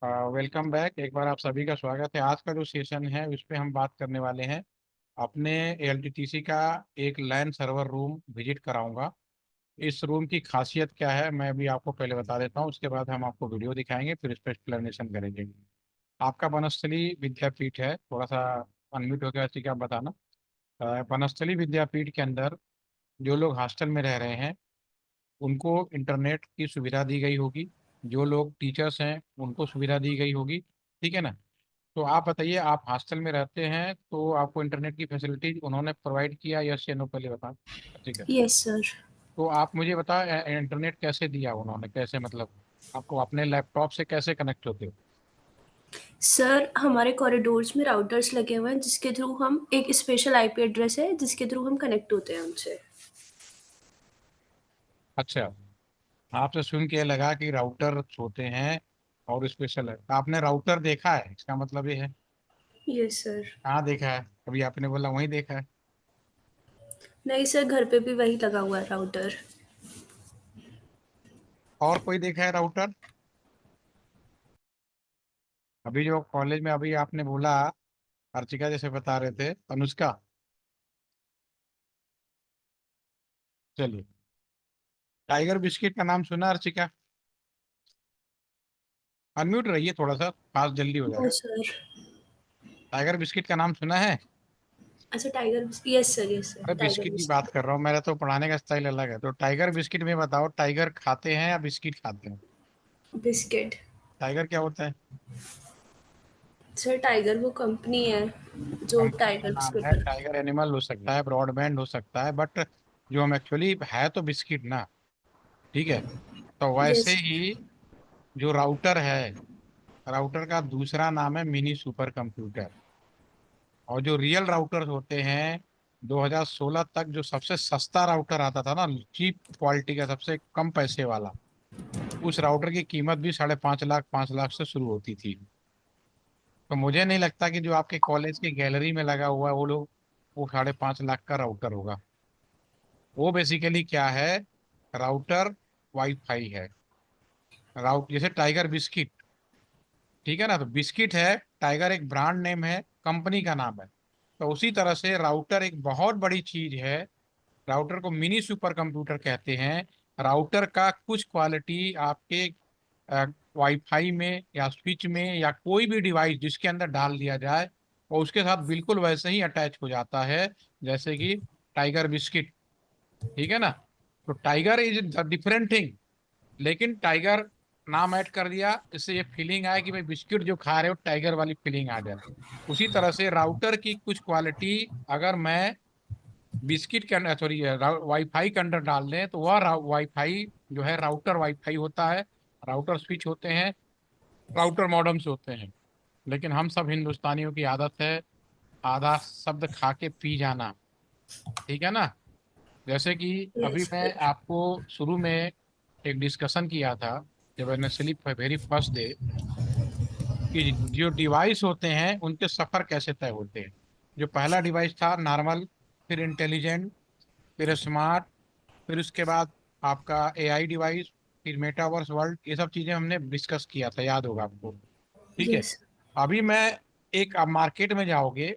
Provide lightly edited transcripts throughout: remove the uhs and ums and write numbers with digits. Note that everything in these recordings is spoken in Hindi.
Welcome back. एक बार आप सभी का स्वागत है। आज का जो सेशन है उस पे हम बात करने वाले हैं। अपने एलटीटीसी का एक लैन सर्वर रूम विजिट कराऊंगा। इस रूम की खासियत क्या है मैं भी आपको पहले बता देता हूँ, उसके बाद हम आपको वीडियो दिखाएंगे, फिर इस पर एक्सप्लेनेशन करेंगे। आपका वनस्थली विद्यापीठ है, थोड़ा सा अनम्यूट हो गया, ठीक है आप बताना। वनस्थली विद्यापीठ के अंदर जो लोग हॉस्टल में रह रहे हैं उनको इंटरनेट की सुविधा दी गई होगी। जो लोग टीचर्स हैं उनको सुविधा दी गई होगी। ठीक है ना। तो आप बताइए, आप हॉस्टल में रहते हैं तो आपको इंटरनेट की फैसिलिटी उन्होंने प्रोवाइड किया, यस या नो, पहले बता। ठीक है। Yes sir. तो आप मुझे बता, इंटरनेट कैसे दिया उन्होंने, कैसे मतलब आपको अपने लैपटॉप से कैसे कनेक्ट होते हो? सर हमारे कॉरिडोर्स में राउटर्स लगे हुए हैं जिसके थ्रू हम एक स्पेशल आईपी एड्रेस है जिसके थ्रू हम कनेक्ट होते हैं उनसे। अच्छा, आपसे सुन के लगा कि राउटर होते हैं और स्पेशल है। आपने राउटर देखा है, इसका मतलब ये है। Yes sir. कहाँ देखा है? अभी आपने बोला वहीं देखा है। नहीं सर, घर पे भी वही लगा हुआ है राउटर। और कोई देखा है राउटर? अभी जो कॉलेज में अभी आपने बोला, अर्चिका जैसे बता रहे थे, अनुष्का। चलिए, टाइगर बिस्किट का नाम सुना अर्चिका? अनम्यूट रहिए थोड़ा सा, फास्ट जल्दी हो नो जाएगा। सर। टाइगर बिस्किट का नाम सुना है? अच्छा tiger, yes sir, yes sir, अरे टाइगर बिस्किट की बात बिस्किट। कर रहा हूँ, मेरा तो पढ़ाने का स्टाइल अलग है। तो टाइगर बिस्किट में बताओ, टाइगर खाते हैं या बिस्किट खाते हैं? बिस्किट। टाइगर क्या होता है? सर टाइगर वो कंपनी है जो कंपनी का टाइगर नाम बिस्किट है। बनाती टाइगर एनिमल हो सकता है, ब्रॉडबैंड हो सकता है, बट जो हम एक्चुअली है तो बिस्किट ना। ठीक है। तो है। वैसे यस। ही जो राउटर है, राउटर का दूसरा नाम है मिनी सुपर कंप्यूटर। और जो रियल राउटर होते हैं, 2016 तक जो सबसे सस्ता राउटर आता था ना, चीप क्वालिटी का, सबसे कम पैसे वाला, उस राउटर की कीमत भी 5.5 लाख 5 लाख से शुरू होती थी। तो मुझे नहीं लगता कि जो आपके कॉलेज की गैलरी में लगा हुआ है वो 5.5 लाख का राउटर होगा। वो बेसिकली क्या है, राउटर वाईफाई है। जैसे टाइगर बिस्किट, ठीक है ना, तो बिस्किट है, टाइगर एक ब्रांड नेम है, कंपनी का नाम है। तो उसी तरह से राउटर एक बहुत बड़ी चीज है। राउटर को मिनी सुपर कंप्यूटर कहते हैं। राउटर का कुछ क्वालिटी आपके वाईफाई में या स्विच में या कोई भी डिवाइस जिसके अंदर डाल दिया जाए, और उसके साथ बिल्कुल वैसे ही अटैच हो जाता है जैसे कि टाइगर बिस्किट। ठीक है ना। तो टाइगर इज डिफरेंट थिंग, लेकिन टाइगर नाम ऐड कर दिया, इससे ये फीलिंग आए कि भाई बिस्किट जो खा रहे हो, टाइगर वाली फीलिंग आ जाए। उसी तरह से राउटर की कुछ क्वालिटी अगर मैं बिस्किट के अंदर, सॉरी, वाईफाई के अंदर डाल दें, तो वह वाईफाई जो है राउटर वाईफाई होता है। राउटर स्विच होते हैं, राउटर मॉडेम्स होते हैं। लेकिन हम सब हिंदुस्तानियों की आदत है आधा शब्द खा के पी जाना। ठीक है ना। जैसे कि अभी यस मैं सर। आपको शुरू में एक डिस्कशन किया था, जब इनिशियली वेरी फर्स्ट डे, कि जो डिवाइस होते हैं उनके सफर कैसे तय होते हैं। जो पहला डिवाइस था नॉर्मल, फिर इंटेलिजेंट, फिर स्मार्ट, फिर उसके बाद आपका एआई डिवाइस, फिर मेटावर्स वर्ल्ड, ये सब चीजें हमने डिस्कस किया था, याद होगा आपको। ठीक है। यस। अभी मैं एक, अब मार्केट में जाओगे,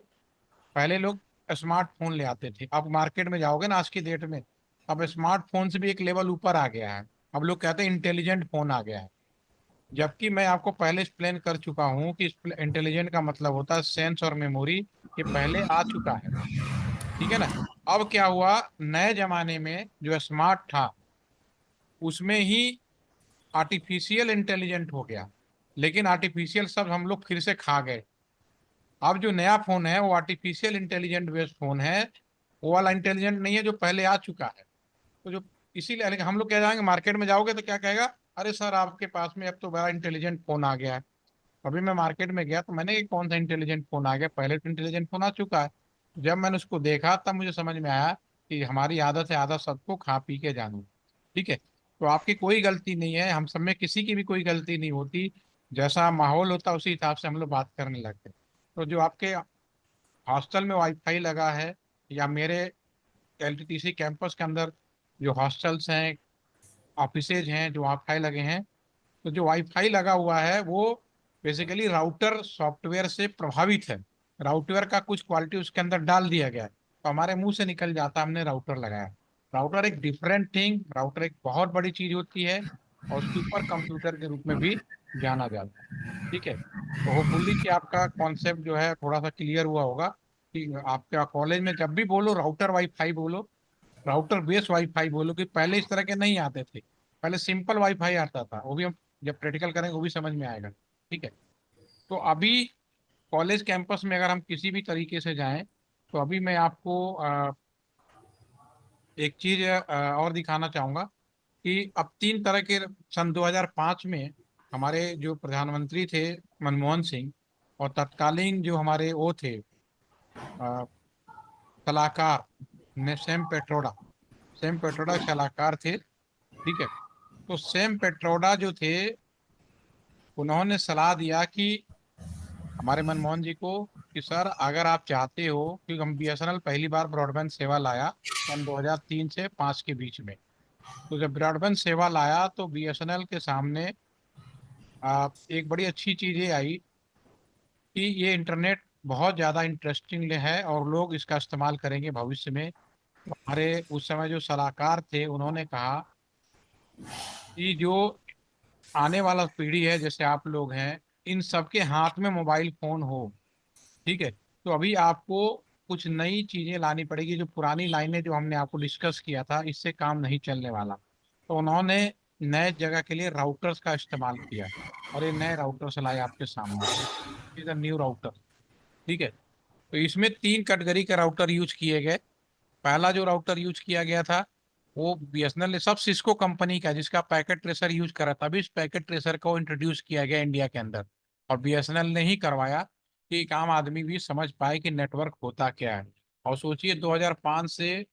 पहले लोग स्मार्टफोन ले आते थे, अब मार्केट में जाओगे ना आज की डेट में, अब स्मार्टफोन से भी एक लेवल ऊपर आ गया है। अब लोग कहते हैं इंटेलिजेंट फोन आ गया है। जबकि मैं आपको पहले एक्सप्लेन कर चुका हूँ कि इंटेलिजेंट का मतलब होता है सेंस और मेमोरी, ये पहले आ चुका है। ठीक है ना। अब क्या हुआ, नए जमाने में जो स्मार्ट था उसमें ही आर्टिफिशियल इंटेलिजेंट हो गया। लेकिन आर्टिफिशियल सब हम लोग फिर से खा गए। अब जो नया फोन है वो आर्टिफिशियल इंटेलिजेंट बेस्ड फोन है। वो वाला इंटेलिजेंट नहीं है जो पहले आ चुका है। तो जो, इसीलिए लेकिन हम लोग क्या जाएंगे मार्केट में, जाओगे तो क्या कहेगा, अरे सर आपके पास में अब तो बड़ा इंटेलिजेंट फोन आ गया है। अभी मैं मार्केट में गया तो मैंने कि कौन सा इंटेलिजेंट फोन आ गया, पहले तो इंटेलिजेंट फोन आ चुका है। जब मैंने उसको देखा तब मुझे समझ में आया कि हमारी आदत है आधा सबको खा पी के जानू। ठीक है। तो आपकी कोई गलती नहीं है, हम सब में किसी की भी कोई गलती नहीं होती। जैसा माहौल होता है उसी हिसाब से हम लोग बात करने लगते हैं। तो जो आपके हॉस्टल में वाईफाई लगा है, या मेरे एलटीटीसी कैंपस के अंदर जो हॉस्टल्स हैं, ऑफिसेज हैं, जो वाईफाई लगे हैं, तो जो वाईफाई लगा हुआ है वो बेसिकली राउटर सॉफ्टवेयर से प्रभावित है, राउटर का कुछ क्वालिटी उसके अंदर डाल दिया गया है, तो हमारे मुंह से निकल जाता हमने राउटर लगाया। राउटर एक डिफरेंट थिंग, राउटर एक बहुत बड़ी चीज होती है और सुपर कंप्यूटर के रूप में भी जाना जाता है। ठीक है, तो होपफुली कि आपका कॉन्सेप्ट जो है थोड़ा सा क्लियर हुआ होगा कि आपका कॉलेज में जब भी बोलो राउटर वाईफाई बोलो, राउटर बेस्ड वाईफाई बोलो, कि पहले इस तरह के नहीं आते थे, पहले सिंपल वाईफाई आता था, वो भी हम जब प्रैक्टिकल करेंगे वो भी समझ में आएगा। ठीक है, तो अभी कॉलेज कैंपस में अगर हम किसी भी तरीके से जाएं, तो अभी मैं आपको एक चीज और दिखाना चाहूंगा कि अब तीन तरह के, सन 2005 में हमारे जो प्रधानमंत्री थे मनमोहन सिंह, और तत्कालीन जो हमारे वो थे अ, सलाहकार ने सेम पेट्रोडा सलाहकार थे। ठीक है, तो सेम पेट्रोडा जो थे, उन्होंने सलाह दिया कि हमारे मनमोहन जी को, कि सर अगर आप चाहते हो, क्योंकि हम बीएसएनएल पहली बार ब्रॉडबैंड सेवा लाया सन 2003 से 5 के बीच में, तो जब ब्रॉडबैंड सेवा लाया तो बीएसएनएल के सामने एक बड़ी अच्छी चीज ये आई कि ये इंटरनेट बहुत ज़्यादा इंटरेस्टिंग है और लोग इसका इस्तेमाल करेंगे भविष्य में। तो हमारे उस समय जो सलाहकार थे उन्होंने कहा कि जो आने वाला पीढ़ी है, जैसे आप लोग हैं, इन सबके हाथ में मोबाइल फोन हो। ठीक है, तो अभी आपको कुछ नई चीजें लानी पड़ेगी, जो पुरानी लाइनें जो हमने आपको डिस्कस किया था इससे काम नहीं चलने वाला। तो उन्होंने नए जगह के लिए राउटर्स का इस्तेमाल किया, और ये नए राउटर्स लाए आपके सामने, इज न्यू राउटर। ठीक है, तो इसमें तीन कैटेगरी के राउटर यूज किए गए। पहला जो राउटर यूज किया गया था वो बीएसएनएल ने, सब सिस्को कंपनी का, जिसका पैकेट ट्रेसर यूज करा, तभी इस पैकेट ट्रेसर को इंट्रोड्यूस किया गया इंडिया के अंदर, और बीएसएनएल ने ही करवाया कि एक आम आदमी भी समझ पाए कि नेटवर्क होता क्या है। और सोचिए 2005 से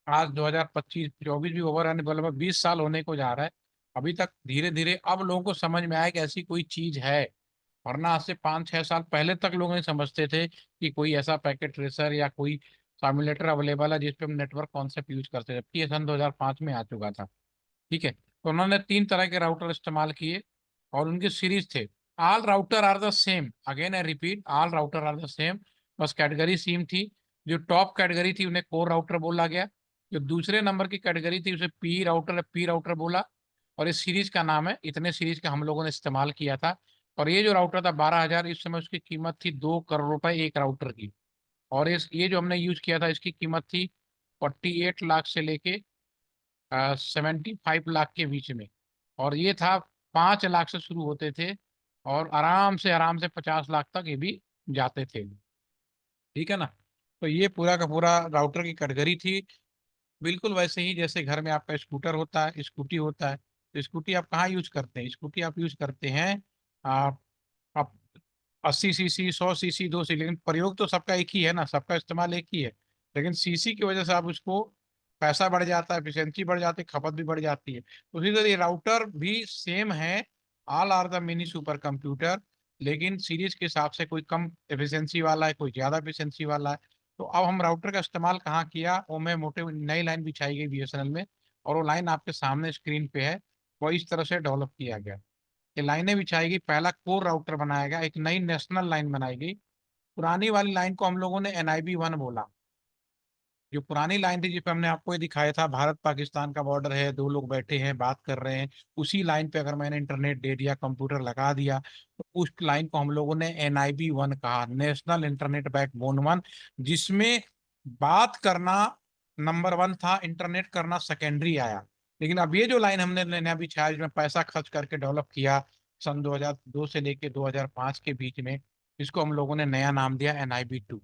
आज 2025 24 भी ओवर आने, मतलब 20 साल होने को जा रहा है, अभी तक धीरे धीरे अब लोगों को समझ में आया कि ऐसी कोई चीज है। वरना आज से 5-6 साल पहले तक लोग नहीं समझते थे कि कोई ऐसा पैकेट ट्रेसर या कोई साइमुलेटर अवेलेबल है जिसपे हम नेटवर्क कॉन्सेप्ट यूज करते थे, जबकि ये सन 2005 में आ चुका था। ठीक है, तो उन्होंने तीन तरह के राउटर इस्तेमाल किए और उनके सीरीज थे। All router are the same, again I repeat, all router are the same, बस कैटेगरी सेम थी। जो टॉप कैटेगरी थी उन्हें कोर राउटर बोला गया, जो दूसरे नंबर की कैटेगरी थी उसे पी राउटर बोला। और इस सीरीज का नाम है, इतने सीरीज का हम लोगों ने इस्तेमाल किया था। और ये जो राउटर था 12,000, इस समय उसकी कीमत थी 2 करोड़ रुपए एक राउटर की। और इस ये जो हमने यूज किया था इसकी कीमत थी 48 लाख से लेके 75 लाख के बीच में। और ये था 5 लाख से शुरू होते थे, और आराम से 50 लाख तक ये भी जाते थे। ठीक है ना, तो ये पूरा का पूरा राउटर की कैटेगरी थी। बिल्कुल वैसे ही जैसे घर में आपका स्कूटर होता है, स्कूटी होता है, तो स्कूटी आप कहाँ यूज करते हैं? स्कूटी आप यूज करते हैं आप 80 सीसी, 100 सीसी, 2 सीसी, लेकिन प्रयोग तो सबका एक ही है ना, सबका इस्तेमाल एक ही है। लेकिन सीसी की वजह से आप उसको पैसा बढ़ जाता है, एफिशिएंसी बढ़ जाती है, खपत भी बढ़ जाती है। उसी तरह ये राउटर भी सेम है, all are the mini super computer, लेकिन सीरीज के हिसाब से कोई कम एफिशिएंसी वाला है, कोई ज्यादा एफिशिएंसी वाला है। तो अब हम राउटर का इस्तेमाल कहाँ किया, वो मैं मोटे नई लाइन बिछाई गई बीएसएनएल में, और वो लाइन आपके सामने स्क्रीन पे है। वो इस तरह से डेवलप किया गया, ये लाइनें बिछाई गई, पहला कोर राउटर बनाया गया, एक नई नेशनल लाइन बनाई गई। पुरानी वाली लाइन को हम लोगों ने NIB 1 बोला। जो पुरानी लाइन थी जिसपे हमने आपको ये दिखाया था, भारत पाकिस्तान का बॉर्डर है, दो लोग बैठे हैं बात कर रहे हैं, उसी लाइन पे अगर मैंने इंटरनेट दे दिया, कंप्यूटर लगा दिया, तो उस लाइन को हम लोगों ने NIB 1 कहा, नेशनल इंटरनेट बैकबोन 1, जिसमें बात करना नंबर 1 था, इंटरनेट करना सेकेंडरी आया। लेकिन अब ये जो लाइन हमने नया बिछाया, जिसमें पैसा खर्च करके डेवलप किया सन 2002 से लेके 2005 के बीच में, इसको हम लोगों ने नया नाम दिया NIB 2।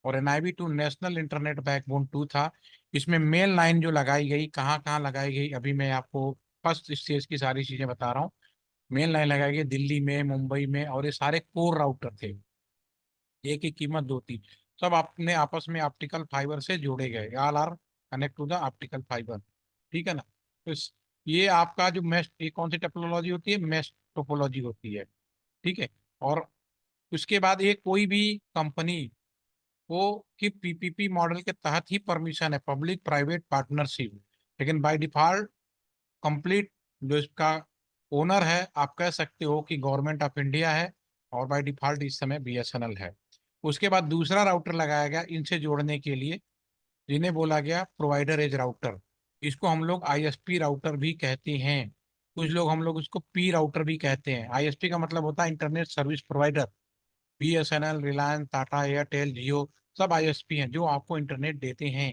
और NIB 2 नेशनल इंटरनेट बैकबोन 2 था। इसमें मेन लाइन जो लगाई गई, कहाँ कहाँ लगाई गई, अभी मैं आपको फर्स्ट स्टेज की सारी चीजें बता रहा हूँ। मेन लाइन लगाई गई दिल्ली में, मुंबई में, और ये सारे कोर राउटर थे, एक की कीमत 2 थी। सब अपने आपस में ऑप्टिकल फाइबर से जोड़े गए, all are connect to the optical fibre. ठीक है ना, तो ये आपका जो मेश, ये कौन सी टेक्नोलॉजी होती है? मेश टोपोलॉजी होती है। ठीक है, और उसके बाद ये कोई भी कंपनी वो कि PPP मॉडल के तहत ही परमिशन है, पब्लिक प्राइवेट पार्टनरशिप। लेकिन बाय डिफॉल्ट कंप्लीट जो इसका ओनर है, आप कह सकते हो कि गवर्नमेंट ऑफ इंडिया है। और बाय डिफॉल्ट इस समय बीएसएनएल है। उसके बाद दूसरा राउटर लगाया गया इनसे जोड़ने के लिए, जिन्हें बोला गया प्रोवाइडर एज राउटर। इसको हम लोग आईएसपी राउटर भी कहते हैं, कुछ लोग हम लोग इसको पी राउटर भी कहते हैं। आईएसपी का मतलब होता है internet service provider. BSNL, Reliance, Tata, Airtel, Jio, सब आईएसपी हैं जो आपको इंटरनेट देते हैं।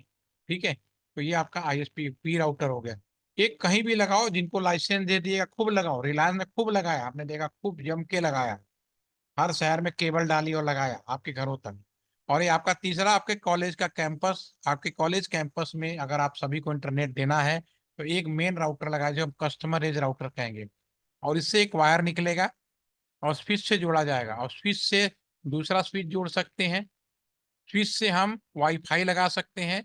ठीक है, तो ये आपका आईएसपी पी राउटर हो गया। एक कहीं भी लगाओ, जिनको लाइसेंस दे दिएगा खूब लगाओ। रिलायंस में खूब लगाया, आपने देखा खूब जम के लगाया, हर शहर में केबल डाली और लगाया आपके घरों तक। और ये आपका तीसरा, आपके कॉलेज का कैंपस, आपके कॉलेज कैंपस में अगर आप सभी को इंटरनेट देना है तो एक मेन राउटर लगाया जो हम कस्टमर एज राउटर कहेंगे। और इससे एक वायर निकलेगा और स्विच से जोड़ा जाएगा, और स्विच से दूसरा स्विच जोड़ सकते हैं। स्विच से हम वाईफाई लगा सकते हैं।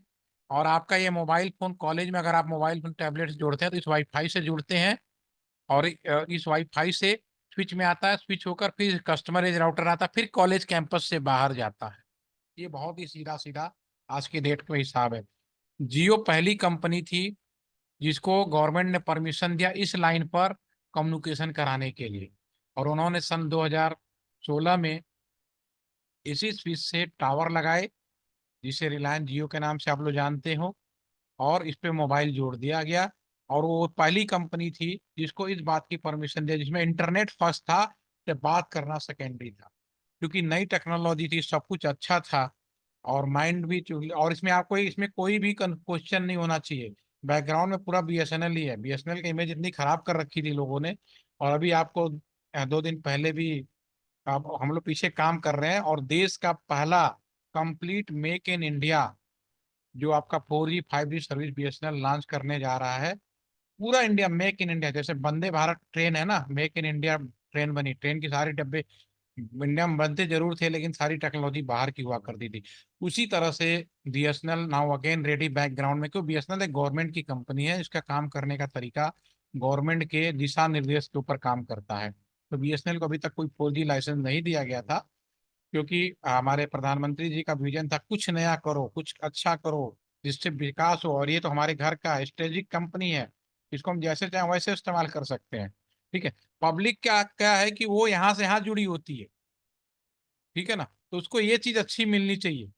और आपका ये मोबाइल फोन, कॉलेज में अगर आप मोबाइल फोन टैबलेट से जोड़ते हैं तो इस वाईफाई से जुड़ते हैं। और इस वाईफाई से स्विच में आता है, स्विच होकर फिर कस्टमर एज राउटर आता है, फिर कॉलेज कैंपस से बाहर जाता है। ये बहुत ही सीधा सीधा आज की डेट का हिसाब है। जियो पहली कंपनी थी जिसको गवर्नमेंट ने परमिशन दिया इस लाइन पर कम्युनिकेशन कराने के लिए। और उन्होंने सन 2016 में इसी स्विच से टावर लगाए, जिसे रिलायंस जियो के नाम से आप लोग जानते हो, और इस पे मोबाइल जोड़ दिया गया। और वो पहली कंपनी थी जिसको इस बात की परमिशन दिया, जिसमें इंटरनेट फर्स्ट था, जब बात करना सेकेंडरी था। क्योंकि नई टेक्नोलॉजी थी, सब कुछ अच्छा था, और माइंड भी और इसमें आपको इसमें कोई भी क्वेश्चन नहीं होना चाहिए। बैकग्राउंड में पूरा बीएसएनएल ही है। बीएसएनएल की इमेज इतनी खराब कर रखी थी लोगों ने। और अभी आपको 2 दिन पहले भी अब हम लोग पीछे काम कर रहे हैं, और देश का पहला कंप्लीट मेक इन इंडिया जो आपका 4G 5G service BSNL launch करने जा रहा है। पूरा इंडिया, मेक इन इंडिया। जैसे वंदे भारत ट्रेन है ना, मेक इन इंडिया ट्रेन बनी, ट्रेन की सारी डब्बे इंडिया में बनते जरूर थे लेकिन सारी टेक्नोलॉजी बाहर की हुआ करती थी। उसी तरह से BSNL now again ready background में, क्यों बीएसएनएल एक गवर्नमेंट की कंपनी है, इसका काम करने का तरीका गवर्नमेंट के दिशा निर्देश के ऊपर काम करता है। तो बीएसएनएल को अभी तक कोई 4G लाइसेंस नहीं दिया गया था, क्योंकि हमारे प्रधानमंत्री जी का विजन था कुछ नया करो, कुछ अच्छा करो, जिससे विकास हो। और ये तो हमारे घर का स्ट्रेटेजिक कंपनी है, इसको हम जैसे चाहें वैसे इस्तेमाल कर सकते हैं। ठीक है, पब्लिक क्या क्या है कि वो यहाँ से यहाँ जुड़ी होती है, ठीक है ना, तो उसको ये चीज अच्छी मिलनी चाहिए।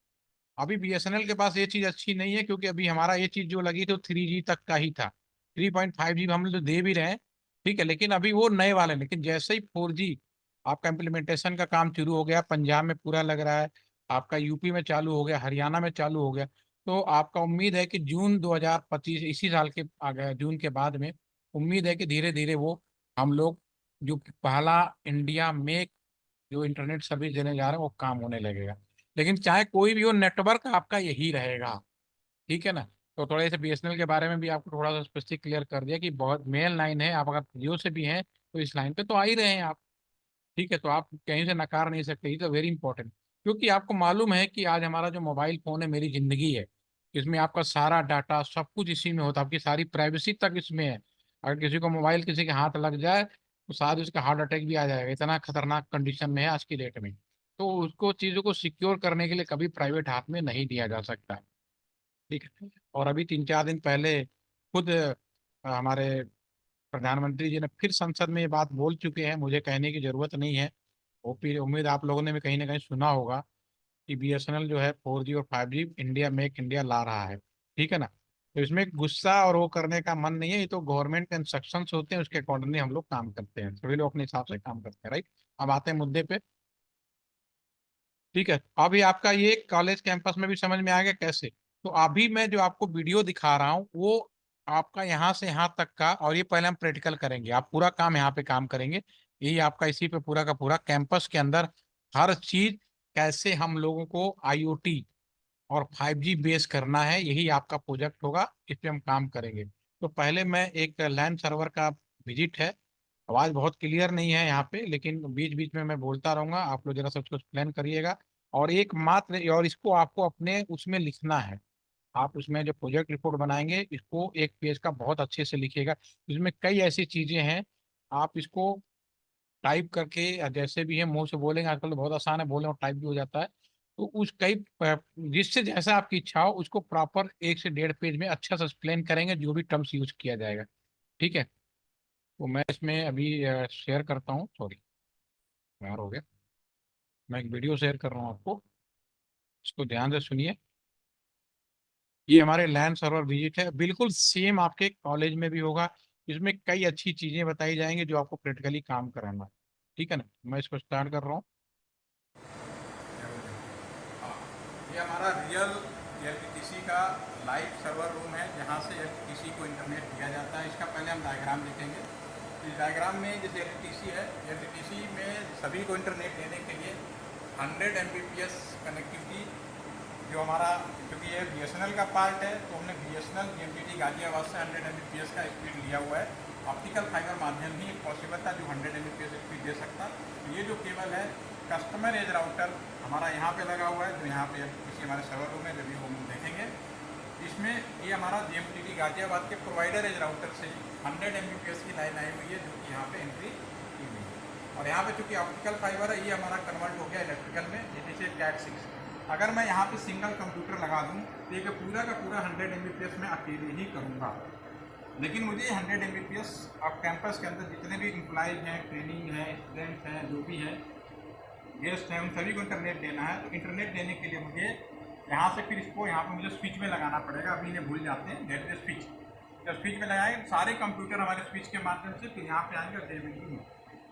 अभी बीएसएनएल के पास ये चीज अच्छी नहीं है, क्योंकि अभी हमारा ये चीज जो लगी तो 3G तक का ही था। 3.5G हम लोग तो दे भी रहे हैं, ठीक है, लेकिन अभी वो नए वाले। लेकिन जैसे ही 4G आपका इम्प्लीमेंटेशन का काम शुरू हो गया, पंजाब में पूरा लग रहा है, आपका यूपी में चालू हो गया, हरियाणा में चालू हो गया, तो आपका उम्मीद है कि जून 2025 इसी साल के आ गया, जून के बाद में उम्मीद है कि धीरे धीरे वो हम लोग जो पहला इंडिया में जो इंटरनेट सर्विस देने जा रहे हैं वो काम होने लगेगा। लेकिन चाहे कोई भी हो, नेटवर्क आपका यही रहेगा। ठीक है ना। तो थोड़ा से बीएसएनएल के बारे में भी आपको थोड़ा सा स्पष्टीकरण क्लियर कर दिया कि बहुत मेन लाइन है, आप अगर जियो से भी हैं तो इस लाइन पे तो आ ही रहे हैं आप। ठीक है, तो आप कहीं से नकार नहीं सकते, ये तो वेरी इंपॉर्टेंट। क्योंकि आपको मालूम है कि आज हमारा जो मोबाइल फोन है मेरी जिंदगी है, इसमें आपका सारा डाटा सब कुछ इसी में होता है, आपकी सारी प्राइवेसी तक इसमें है। अगर किसी को मोबाइल किसी के हाथ लग जाए तो शायद उसका हार्ट अटैक भी आ जाएगा, इतना खतरनाक कंडीशन में है आज की डेट में। तो उसको चीज़ों को सिक्योर करने के लिए कभी प्राइवेट हाथ में नहीं दिया जा सकता। ठीक है, और अभी 3-4 दिन पहले खुद हमारे प्रधानमंत्री जी ने फिर संसद में ये बात बोल चुके हैं, मुझे कहने की जरूरत नहीं है। वो फिर उम्मीद आप लोगों ने भी कहीं ना कहीं सुना होगा कि बीएसएनएल जो है 4G और 5G इंडिया मेक इंडिया ला रहा है। ठीक है ना। तो इसमें गुस्सा और वो करने का मन नहीं है, ये तो गवर्नमेंट के इंस्ट्रक्शंस होते हैं, उसके अकॉर्डिंगली हम लोग काम करते हैं, सभी लोग अपने हिसाब से काम करते हैं, राइट। अब आते हैं मुद्दे पे। ठीक है, अभी आपका ये कॉलेज कैंपस में भी समझ में आ गया कैसे। तो अभी मैं जो आपको वीडियो दिखा रहा हूँ वो आपका यहाँ से यहाँ तक का, और ये पहले हम प्रैक्टिकल करेंगे, आप पूरा काम यहाँ पे काम करेंगे। यही आपका इसी पे पूरा का पूरा कैंपस के अंदर हर चीज कैसे हम लोगों को आईओटी और 5G बेस करना है, यही आपका प्रोजेक्ट होगा, इस पे हम काम करेंगे। तो पहले मैं एक लैंड सर्वर का विजिट है। आवाज़ बहुत क्लियर नहीं है यहाँ पे, लेकिन बीच बीच में मैं बोलता रहूंगा, आप लोग जरा सब कुछ प्लान करिएगा। और एक मात्र, और इसको आपको अपने उसमें लिखना है। आप उसमें जो प्रोजेक्ट रिपोर्ट बनाएंगे इसको एक पेज का बहुत अच्छे से लिखिएगा। इसमें कई ऐसी चीजें हैं, आप इसको टाइप करके या जैसे भी है मुंह से बोलेंगे, आजकल तो बहुत आसान है, बोले और टाइप भी हो जाता है। तो उस कई जिससे जैसा आपकी इच्छा हो उसको प्रॉपर 1 से 1.5 पेज में अच्छा सा एक्सप्लेन करेंगे, जो भी टर्म्स यूज किया जाएगा। ठीक है, तो मैं इसमें अभी शेयर करता हूँ, सॉरी यार हो गया। मैं एक वीडियो शेयर कर रहा हूँ आपको, इसको ध्यान से सुनिए। ये हमारे लैन सर्वर विजिट है, बिल्कुल सेम आपके कॉलेज में भी होगा। इसमें कई अच्छी चीजें बताई जाएंगी जो आपको प्रैक्टिकली काम कराना है। ठीक है ना, मैं इसको स्टार्ट कर रहा हूँ। ये हमारा रियल एलटीटीसी का लाइव सर्वर रूम है, जहाँ से एलटीटीसी को इंटरनेट दिया जाता है। इसका पहले हम डायग्राम देखेंगे। इस डायग्राम में जैसे एलटीटीसी है, एलटीटीसी में सभी को इंटरनेट देने के लिए 100 Mbps कनेक्टिविटी, जो हमारा, क्योंकि ये बीएसएनएल का पार्ट है तो हमने बीएसएनएल बीएमटीटी गाजियाबाद से 100 Mbps का स्पीड लिया हुआ है। ऑप्टिकल फाइबर माध्यम ही पॉसिबल था जो 100 Mbps स्पीड दे सकता। तो ये जो केबल है कस्टमर एज राउटर हमारा यहाँ पे लगा हुआ है, जो यहाँ पे किसी हमारे सर्वर रूम में जब भी हम देखेंगे। इसमें ये हमारा बीएमटीटी गाजियाबाद के प्रोवाइडर एज राउटर से 100 Mbps की लाइन आई हुई है, जो कि यहाँ पे एंट्री की हुई है। और यहाँ पे चूँकि ऑप्टिकल फाइबर है, ये हमारा कन्वर्ट हो गया इलेक्ट्रिकल में, जैसे कैट 6। अगर मैं यहाँ पे सिंगल कंप्यूटर लगा दूँ तो ये पूरा का पूरा 100 Mbps में अकेले ही करूँगा। लेकिन मुझे 100 Mbps अब कैंपस के अंदर जितने भी एम्प्लॉयज़ हैं, ट्रेनिंग है, स्टूडेंट्स हैं, जो भी हैं, गेस्ट हैं, उन सभी को इंटरनेट देना है। तो इंटरनेट देने के लिए मुझे यहाँ से फिर इसको यहाँ पर मुझे स्विच में लगाना पड़ेगा। अभी इन्हें भूल जाते हैं, गेट द स्विच। जब स्विच में लगाएंगे सारे कंप्यूटर हमारे स्विच के माध्यम से फिर यहाँ पे आएंगे और दे देंगे।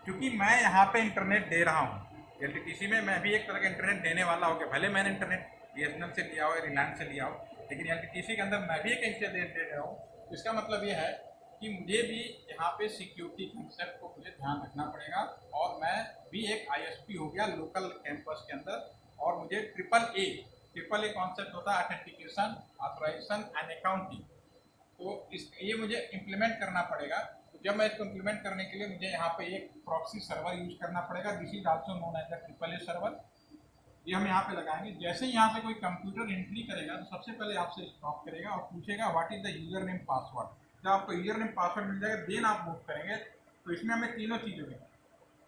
क्योंकि मैं यहाँ पे इंटरनेट दे रहा हूँ एलटीटीसी में, मैं भी एक तरह का इंटरनेट देने वाला हो गया। भले मैंने इंटरनेट बीएसएनएल से लिया हो या रिलायंस से लिया हो, लेकिन एलटीटीसी के अंदर मैं भी एक इंटरनेट दे रहा हूँ। इसका मतलब ये है कि मुझे भी यहाँ पे सिक्योरिटी कंसेप्ट को मुझे ध्यान रखना पड़ेगा। और मैं भी एक आईएसपी हो गया लोकल कैंपस के अंदर। और मुझे ट्रिपल ए कॉन्सेप्ट होता है, ऑथेंटिकेशन, ऑथराइजेशन एंड अकाउंटिंग। तो ये मुझे इम्प्लीमेंट करना पड़ेगा। तो जब मैं इसको इम्प्लीमेंट करने के लिए मुझे यहाँ पे एक प्रॉक्सी सर्वर यूज करना पड़ेगा। This is also known as the triple A server. ये हम यहाँ पे लगाएंगे। जैसे ही यहाँ से कोई कंप्यूटर एंट्री करेगा तो सबसे पहले आपसे स्टॉप करेगा और पूछेगा what is the user name password. जब आपको यूजर नेम पासवर्ड मिल जाएगा देन आप मूव करेंगे। तो इसमें हमें तीनों चीज़ों में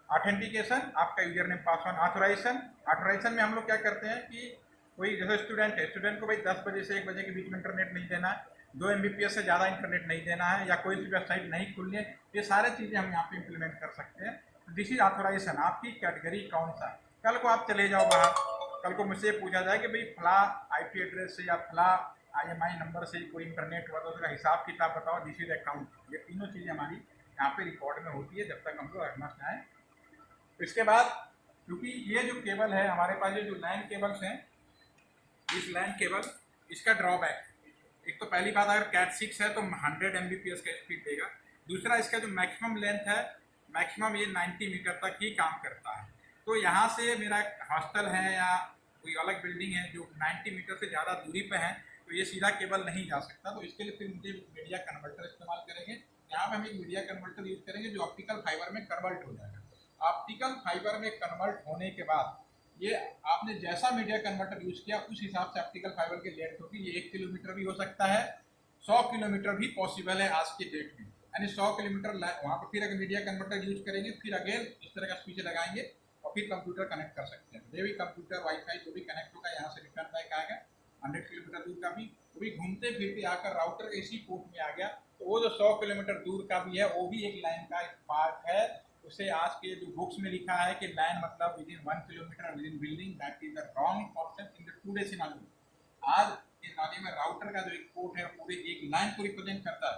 ऑथेंटिकेशन, आपका यूजर नेम पासवर्ड, ऑथराइजेशन में हम लोग क्या करते हैं कि कोई जैसे स्टूडेंट है, स्टूडेंट को भाई 10 बजे से 1 बजे के बीच में इंटरनेट नहीं देना है, 2 Mbps से ज़्यादा इंटरनेट नहीं देना है, या कोई सी वेबसाइट नहीं खुलनी है। ये सारे चीज़ें हम यहाँ पे इम्प्लीमेंट कर सकते हैं। This is authorisation. आपकी कैटेगरी कौन सा है। कल को आप चले जाओ बाहर, कल को मुझसे पूछा जाए कि भाई फला IP एड्रेस से या फला IMI नंबर से कोई इंटरनेट हुआ तो उसका हिसाब किताब बताओ। This is account. ये तीनों चीज़ें हमारी यहाँ पे रिकॉर्ड में होती है जब तक हम लोग रखना चाहें। इसके बाद क्योंकि ये जो केबल है हमारे पास, ये जो लैन केबल्स हैं, इस लैन केबल इसका ड्रॉबैक, एक तो पहली बात अगर कैट 6 है तो 100 Mbps का स्पीड देगा। दूसरा इसका जो मैक्सिमम लेंथ है, मैक्सिमम ये 90 मीटर तक ही काम करता है। तो यहाँ से मेरा हॉस्टल है या कोई अलग बिल्डिंग है जो 90 मीटर से ज़्यादा दूरी पे है, तो ये सीधा केबल नहीं जा सकता। तो इसके लिए फिर मुझे मीडिया कन्वर्टर इस्तेमाल करेंगे। यहाँ पर हम एक मीडिया कन्वर्टर यूज़ करेंगे जो ऑप्टिकल फाइबर में कन्वर्ट हो जाएगा। ऑप्टिकल फाइबर में कन्वर्ट होने के बाद ये आपने जैसा मीडिया कन्वर्टर यूज किया उस हिसाब से ऑप्टिकल फाइबर की लेंथ होगी। ये 1 किलोमीटर भी हो सकता है, 100 किलोमीटर भी पॉसिबल है आज की डेट में। यानी 100 किलोमीटर वहाँ पर फिर अगर मीडिया कन्वर्टर यूज करेंगे, फिर अगेन इस तरह का स्विच लगाएंगे और फिर कंप्यूटर कनेक्ट कर सकते हैं। जो भी कंप्यूटर वाईफाई जो भी कनेक्ट होगा यहाँ से रिटर्न बैक आएगा। 100 किलोमीटर दूर का भी वो भी घूमते फिरते आकर राउटर इसी पोर्ट में आ गया। तो वो जो 100 किलोमीटर दूर का भी है वो भी एक लाइन का एक पार्ट है। उसे आज के जो बुक्स में लिखा है कि लाइन मतलब with in 1 kilometre with in building, that is the wrong concept in the today scenario. आज के नाले में राउटर का जो एक पोर्ट है पूरे एक लाइन को रिप्रेजेंट करता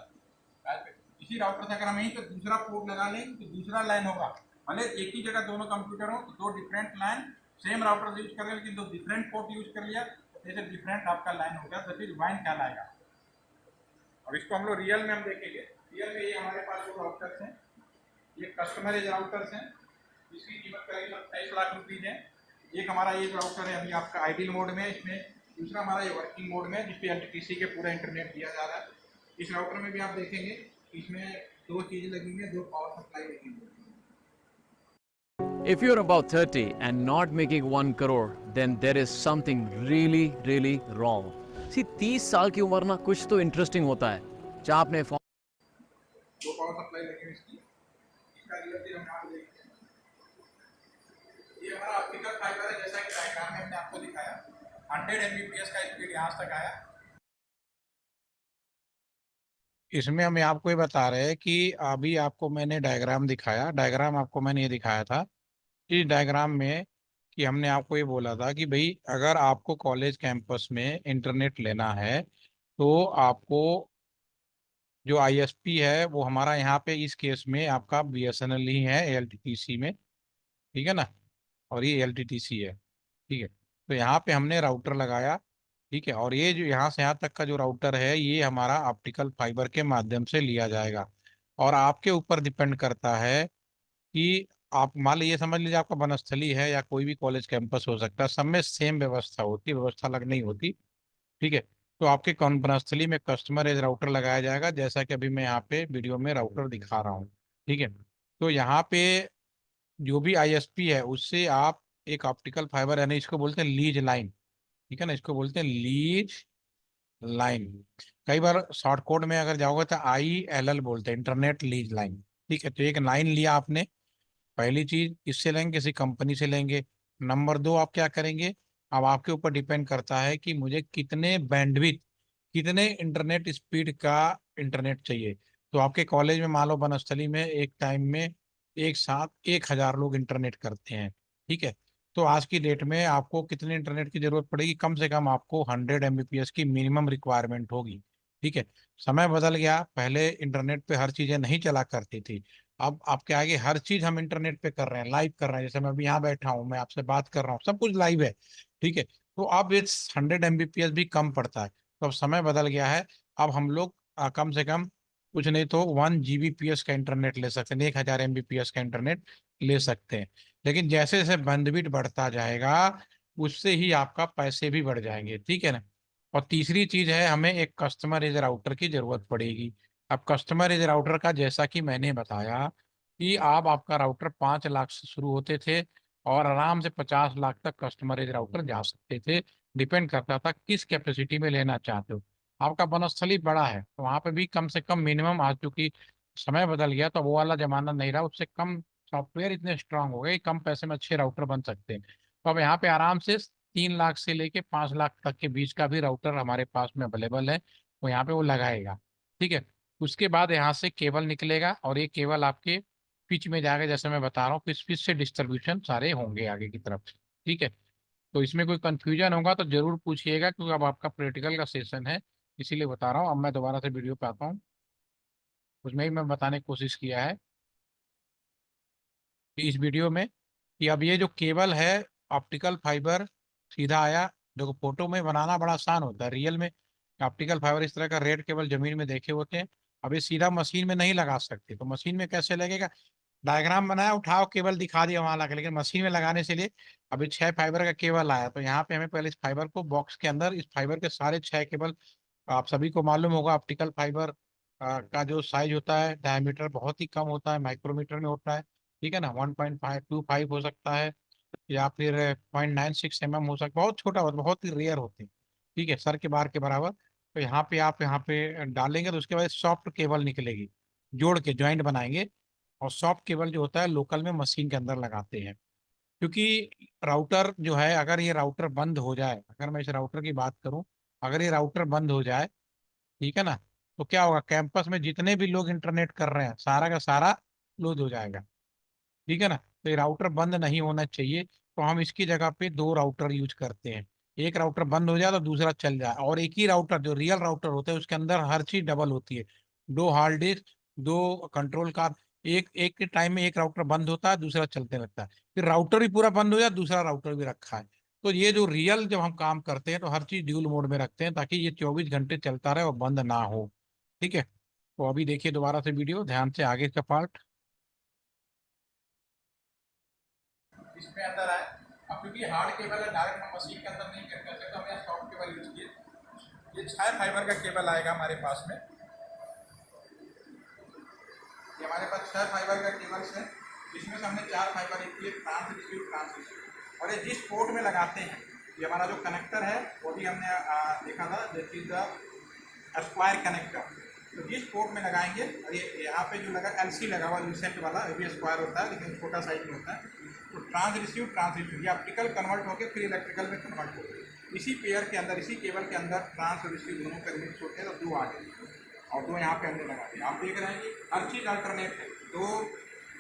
है। इसी राउटर से अगर हम यहीं पर दूसरा पोर्ट लगा लें तो दूसरा लाइन होगा। भले एक ही जगह दोनों कंप्यूटर हो तो 2 डिफरेंट लाइन सेम राउटर से यूज कर रहे हैं, लेकिन 2 डिफरेंट पोर्ट यूज कर लिया तो जैसे डिफरेंट आपका लाइन हो गया, दैट इज वाइन कहलाएगा। अब इसको हम लोग रियल में हम देखेंगे। रियल में ये हमारे पास जो राउटर्स हैं, ये कस्टमर एज राउटर्स हैं, इसकी कीमत करीब 27 लाख रुपीज़ है। एक हमारा ये राउटर है अभी आपका आइडियल मोड में, इसमें दूसरा हमारा ये वर्किंग मोड में जिसपे एलटीटीसी के पूरा इंटरनेट दिया जा रहा है। इस राउटर में भी आप देखेंगे इसमें 2 चीज़ें लगी हुई हैं, 2 पावर सप्लाई लगी हुई है। If you're about 30 and not making 1 crore, then there is something really, really wrong. See, 30 साल की उम्र ना कुछ तो इंटरेस्टिंग होता है। चाहे आपने 2 पावर सप्लाई लगी हुई इसकी। इसका रियल हम यहाँ पे देखते हैं। ये हमारा ऑप्टिकल फाइबर है, जैसा कि डायग्राम में हमने आपको दिखाया। 100 Mbps का स्पीड यहाँ तक आया। इसमें हम आपको ये बता रहे हैं कि अभी आपको मैंने डायग्राम दिखाया, डायग्राम आपको मैंने ये दिखाया था। इस डायग्राम में कि हमने आपको ये बोला था कि भाई अगर आपको कॉलेज कैंपस में इंटरनेट लेना है तो आपको जो आईएसपी है वो हमारा यहाँ पे इस केस में आपका बीएसएनएल ही है एलटीटीसी में, ठीक है ना, और ये एलटीटीसी है, ठीक है। तो यहाँ पे हमने राउटर लगाया, ठीक है, और ये जो यहाँ से यहाँ तक का जो राउटर है ये हमारा ऑप्टिकल फाइबर के माध्यम से लिया जाएगा। और आपके ऊपर डिपेंड करता है कि आप मान लीजिए, समझ लीजिए आपका वनस्थली है या कोई भी कॉलेज कैंपस हो सकता है, सब में सेम व्यवस्था होती है, व्यवस्था अलग नहीं होती, ठीक है। तो आपके वनस्थली में कस्टमर एज राउटर लगाया जाएगा, जैसा कि अभी मैं यहाँ पे वीडियो में राउटर दिखा रहा हूँ, ठीक है। तो यहाँ पे जो भी आईएसपी है उससे आप एक ऑप्टिकल फाइबर, यानी इसको बोलते हैं लीज लाइन, ठीक है ना, इसको बोलते हैं लीज लाइन। कई बार शॉर्ट कोड में अगर जाओगे तो ILL बोलते हैं, इंटरनेट लीज लाइन, ठीक है। तो एक लाइन लिया आपने, पहली चीज किससे लेंगे, किसी कंपनी से लेंगे। नंबर दो, आप क्या करेंगे, अब आपके ऊपर डिपेंड करता है कि मुझे कितने बैंडविड्थ, कितने इंटरनेट स्पीड का इंटरनेट चाहिए। तो आपके कॉलेज में मान लो वनस्थली में एक टाइम में एक साथ 1,000 लोग इंटरनेट करते हैं, ठीक है। तो आज की डेट में आपको कितने इंटरनेट की जरूरत पड़ेगी, कम से कम आपको 100 MBPS की मिनिमम रिक्वायरमेंट होगी, ठीक है। समय बदल गया, पहले इंटरनेट पे हर चीजें नहीं चला करती थी, अब आपके आगे हर चीज हम इंटरनेट पे कर रहे हैं, लाइव कर रहे हैं, जैसे मैं अभी यहाँ बैठा हूँ, मैं आपसे बात कर रहा हूँ, सब कुछ लाइव है, ठीक है। तो अब इस 100 MBPS भी कम पड़ता है, तो अब समय बदल गया है। अब हम लोग कम से कम कुछ नहीं तो 1 GBPS का इंटरनेट ले सकते हैं, 1,000 MBPS का इंटरनेट ले सकते हैं। लेकिन जैसे जैसे बैंडविड्थ बढ़ता जाएगा उससे ही आपका पैसे भी बढ़ जाएंगे, ठीक है ना। और तीसरी चीज है, हमें एक कस्टमर एज राउटर की जरूरत पड़ेगी। अब कस्टमर एज राउटर का जैसा कि मैंने बताया कि आपका राउटर 5 लाख से शुरू होते थे और आराम से 50 लाख तक कस्टमर एज राउटर जा सकते थे, डिपेंड करता था किस कैपेसिटी में लेना चाहते हो। आपका वनस्थली बड़ा है तो वहां पे भी कम से कम मिनिमम, आज चूंकि समय बदल गया तो वो वाला जमाना नहीं रहा, उससे कम सॉफ्टवेयर इतने स्ट्रांग हो गए कि कम पैसे में अच्छे राउटर बन सकते हैं। तो अब यहाँ पे आराम से 3 लाख से लेके 5 लाख तक के बीच का भी राउटर हमारे पास में अवेलेबल है, तो यहाँ पे वो लगाएगा, ठीक है। उसके बाद यहाँ से केबल निकलेगा और ये केबल आपके पिच में जाएगा, जैसे मैं बता रहा हूँ, पिच से डिस्ट्रीब्यूशन सारे होंगे आगे की तरफ, ठीक है। तो इसमें कोई कंफ्यूजन होगा तो जरूर पूछिएगा, क्योंकि अब आपका प्रैक्टिकल का सेशन है, इसीलिए बता रहा हूँ। अब मैं दोबारा से वीडियो पे आता हूँ, उसमें ही मैं बताने की कोशिश किया है कि इस वीडियो में कि अब ये जो केबल है ऑप्टिकल फाइबर सीधा आया। देखो फोटो में बनाना बड़ा आसान होता है, रियल में ऑप्टिकल फाइबर इस तरह का रेड केबल जमीन में देखे होते हैं। अब ये सीधा मशीन में नहीं लगा सकते, तो मशीन में कैसे लगेगा, डायग्राम बनाया, उठाओ केबल दिखा दिया वहां लगा, लेकिन मशीन में लगाने से लिए अभी 6 फाइबर का केबल आया। तो यहाँ पे हमें पहले इस फाइबर को बॉक्स के अंदर, इस फाइबर के सारे 6 केबल, आप सभी को मालूम होगा ऑप्टिकल फाइबर का जो साइज होता है डायमीटर बहुत ही कम होता है, माइक्रोमीटर में होता है, ठीक है ना, 1.525 हो सकता है या फिर 0.96 mm हो सकता है, बहुत छोटा होता है, बहुत ही रेयर होते हैं, ठीक है, सर के बार के बराबर। तो यहाँ पे आप यहाँ पे डालेंगे तो उसके बाद सॉफ्ट केबल निकलेगी, जोड़ के ज्वाइंट बनाएंगे। और सॉफ्ट केबल जो होता है लोकल में मशीन के अंदर लगाते हैं, क्योंकि राउटर जो है, अगर ये राउटर बंद हो जाए, अगर मैं इस राउटर की बात करूं, अगर ये राउटर बंद हो जाए, ठीक है ना, तो क्या होगा, कैंपस में जितने भी लोग इंटरनेट कर रहे हैं सारा का सारा लूज हो जाएगा, ठीक है ना। तो ये राउटर बंद नहीं होना चाहिए, तो हम इसकी जगह पे 2 राउटर यूज करते हैं। एक राउटर बंद हो जाए तो दूसरा चल जाए, और एक ही राउटर जो रियल राउटर होता है उसके अंदर हर चीज डबल होती है, 2 हार्ड डिस्क, 2 कंट्रोल कार्ड, एक एक के टाइम में एक राउटर बंद होता है दूसरा चलते लगता है, फिर राउटर भी पूरा बंद हो जाए दूसरा राउटर भी रखा है। तो ये जो रियल जब हम काम करते हैं तो हर चीज ड्यूल मोड में रखते हैं ताकि ये 24 घंटे चलता रहे और बंद ना हो, ठीक है। तो अभी देखिए दोबारा से वीडियो ध्यान से, आगे का पार्ट इसमें अंदर आए। अब क्योंकि हार्ड केबल है, डायरेक्ट हम मशीन के अंदर नहीं कर सकते, तो हमने सॉफ्ट केबल यूज किए। ये 6 फाइबर का केबल आएगा हमारे पास में, ये हमारे पास 6 फाइबर का केबल है, इसमें से हमने 4 फाइबर एक किए, ट्रांस और ये जिस पोर्ट में लगाते हैं, ये हमारा जो कनेक्टर है वो भी हमने देखा था, this is the square connector. तो जिस पोर्ट में लगाएंगे, और ये यहाँ पे जो लगा एलसी लगा हुआ रिसेंट वाला, ये भी स्क्वायर होता है लेकिन छोटा साइज में होता है। तो ट्रांस रिसीव ये ऑप्टिकल कन्वर्ट होकर फिर इलेक्ट्रिकल में कन्वर्ट हो गए, इसी पेयर के अंदर, इसी केबल के अंदर ट्रांस और रिसीव दोनों का मिक्स होते हैं, तो 2 आ गए और 2 यहाँ पे हमने लगा दिया। आप देख रहे हैं कि हर चीज़ अल्टरनेट है, 2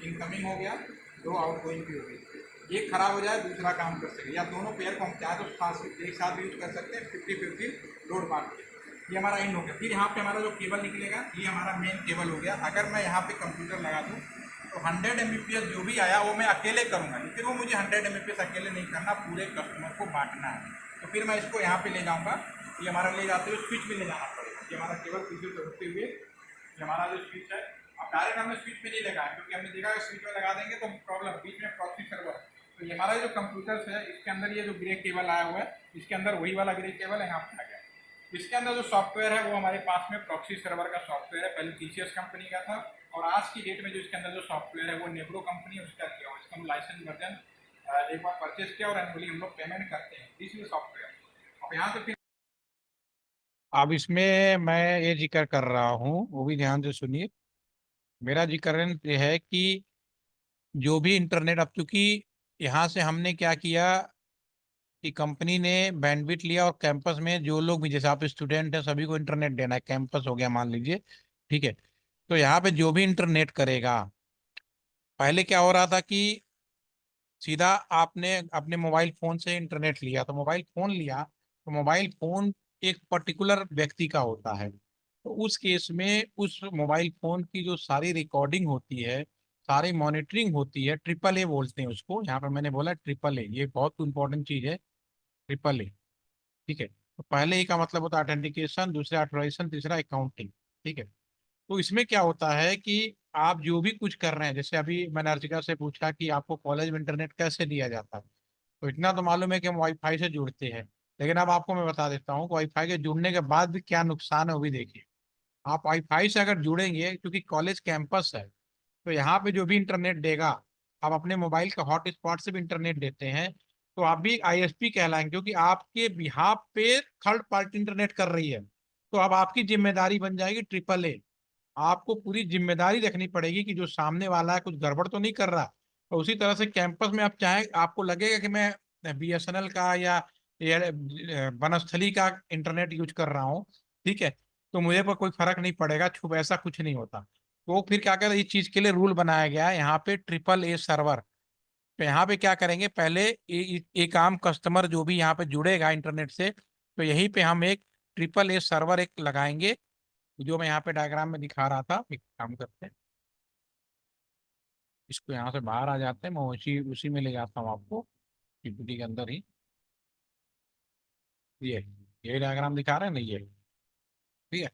इनकमिंग हो गया, 2 आउटगोइंग भी हो गई, एक खराब हो जाए दूसरा काम कर सके, या दोनों पेयर को हम चाहे तो साथ एक साथ यूज कर सकते हैं 50-50 लोड बांट के। ये हमारा इन हो गया। फिर यहाँ पे हमारा जो केबल निकलेगा ये हमारा मेन केबल हो गया। अगर मैं यहाँ पे कंप्यूटर लगा दूँ तो 100 Mbps जो भी आया वो मैं अकेले करूँगा, लेकिन वो मुझे 100 Mbps अकेले नहीं करना, पूरे कस्टमर को बांटना है। तो फिर मैं इसको यहाँ पे ले जाऊँगा, ये हमारा ले जाते हुए स्विच में ले जाना पड़ेगा। ये हमारा केबल पीछे से होते हुए ये हमारा जो स्विच है, अब डायरेक्ट हमने स्विच में नहीं लगाया क्योंकि हमने देखा कि स्विच में लगा देंगे तो प्रॉब्लम, बीच में प्रॉक्सी सर्वर। तो ये हमारा जो कंप्यूटर्स है इसके अंदर ये जो ग्रे केबल आया हुआ है, इसके अंदर वही वाला ग्रे केबल है यहाँ पे आ गया। इसके अंदर जो सॉफ्टवेयर है वो हमारे पास में प्रॉक्सी सर्वर का सॉफ्टवेयर है, पहले TCS कंपनी का था, और आज की डेट में जो इसके अंदर जो सॉफ्टवेयर है वो नेब्रो कंपनी है उसका किया हुआ। इसका हम लाइसेंस वर्जन एक बार परचेज किया और एनुअली हम लोग पेमेंट करते हैं इसी सॉफ्टवेयर। अब यहाँ से फिर अब इसमें मैं ये जिक्र कर रहा हूँ, वो भी ध्यान से सुनिए। मेरा जिक्र ये है कि जो भी इंटरनेट, अब चूंकि यहाँ से हमने क्या किया कि कंपनी ने बैंडविड्थ लिया और कैंपस में जो लोग भी, जैसे आप स्टूडेंट हैं सभी को इंटरनेट देना है, कैंपस हो गया मान लीजिए, ठीक है। तो यहाँ पे जो भी इंटरनेट करेगा, पहले क्या हो रहा था कि सीधा आपने अपने मोबाइल फोन से इंटरनेट लिया, तो मोबाइल फोन लिया तो मोबाइल फोन एक पर्टिकुलर व्यक्ति का होता है। तो उस केस में उस मोबाइल फोन की जो सारी रिकॉर्डिंग होती है, सारी मॉनिटरिंग होती है, ट्रिपल ए बोलते हैं उसको, यहाँ पर मैंने बोला ट्रिपल ए, ये बहुत इंपॉर्टेंट चीज है, ट्रिपल ए, ठीक है। तो पहले ए का मतलब होता है ऑथेंटिकेशन, दूसरा ऑथराइजेशन, तीसरा अकाउंटिंग, ठीक है। तो इसमें क्या होता है कि आप जो भी कुछ कर रहे हैं, जैसे अभी मैंने अर्चिका से पूछा कि आपको कॉलेज में इंटरनेट कैसे दिया जाता है, तो इतना तो मालूम है कि हम वाईफाई से जुड़ते हैं। लेकिन अब आपको मैं बता देता हूँ कि वाईफाई के जुड़ने के बाद भी क्या नुकसान है वो भी देखिए। आप वाईफाई से अगर जुड़ेंगे, क्योंकि कॉलेज कैंपस है, तो यहाँ पे जो भी इंटरनेट देगा, आप अपने मोबाइल का हॉटस्पॉट से भी इंटरनेट देते हैं, तो आप भी ISP कहलाएंगे, क्योंकि आपके बिहाफ पे थर्ड पार्टी इंटरनेट कर रही है। तो अब आपकी जिम्मेदारी बन जाएगी ट्रिपल ए। आपको पूरी जिम्मेदारी रखनी पड़ेगी कि जो सामने वाला है कुछ गड़बड़ तो नहीं कर रहा। तो उसी तरह से कैंपस में आप चाहे, आपको लगेगा कि मैं BSNL का या वनस्थली का इंटरनेट यूज कर रहा हूँ, ठीक है, तो मुझे पर कोई फर्क नहीं पड़ेगा, छुप ऐसा कुछ नहीं होता। तो फिर क्या करें, इस चीज के लिए रूल बनाया गया है यहाँ पे ट्रिपल ए सर्वर। तो यहाँ पे क्या करेंगे, पहले एक आम कस्टमर जो भी यहाँ पे जुड़ेगा इंटरनेट से, तो यहीं पे हम एक ट्रिपल ए सर्वर एक लगाएंगे, जो मैं यहाँ पे डायग्राम में दिखा रहा था। एक काम करते हैं, इसको यहाँ से बाहर आ जाते हैं, मैं उसी उसी में ले जाता हूँ आपको, PPT के अंदर ही। ये डायग्राम दिखा रहे हैं ना, ये ठीक है।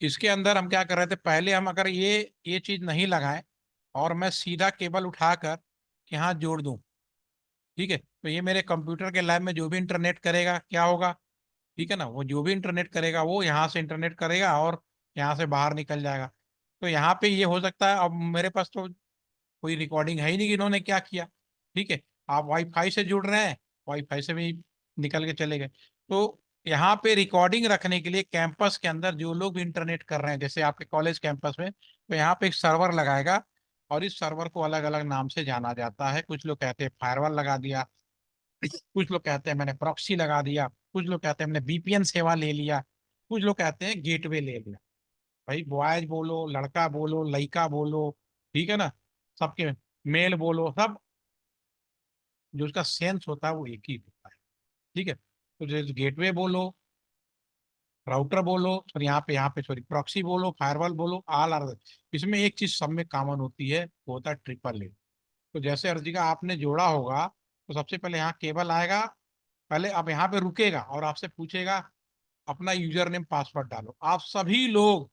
इसके अंदर हम क्या कर रहे थे, पहले हम अगर ये चीज नहीं लगाए और मैं सीधा केबल उठाकर यहाँ जोड़ दूं, ठीक है, तो ये मेरे कंप्यूटर के लैब में जो भी इंटरनेट करेगा क्या होगा, ठीक है ना, वो जो भी इंटरनेट करेगा वो यहाँ से इंटरनेट करेगा और यहाँ से बाहर निकल जाएगा। तो यहाँ पे ये हो सकता है, अब मेरे पास तो कोई रिकॉर्डिंग है ही नहीं कि इन्होंने क्या किया, ठीक है। आप वाईफाई से जुड़ रहे हैं, वाईफाई से भी निकल के चले गए। तो यहाँ पे रिकॉर्डिंग रखने के लिए कैंपस के अंदर जो लोग भी इंटरनेट कर रहे हैं, जैसे आपके कॉलेज कैंपस में, तो यहाँ पे एक सर्वर लगाएगा, और इस सर्वर को अलग अलग नाम से जाना जाता है। कुछ लोग कहते हैं फायरवॉल लगा दिया, कुछ लोग कहते हैं मैंने प्रॉक्सी लगा दिया, कुछ लोग कहते हैं हमने VPN सेवा ले लिया, कुछ लोग कहते हैं गेटवे ले लिया। भाई बॉयज बोलो, लड़का बोलो, लड़का बोलो, ठीक है ना, सबके मेल बोलो, सब जो उसका सेंस होता है वो एक ही होता है, ठीक है। तो जैसे गेटवे बोलो, राउटर बोलो, और यहाँ पे सॉरी प्रॉक्सी बोलो, फायरवॉल बोलो, आल आर, इसमें एक चीज सब में कॉमन होती है, वो होता है ट्रिपल ए। तो जैसे अर्जिका आपने जोड़ा होगा, तो सबसे पहले यहाँ केबल आएगा, पहले आप यहाँ पे रुकेगा और आपसे पूछेगा अपना यूजर नेम पासवर्ड डालो। आप सभी लोग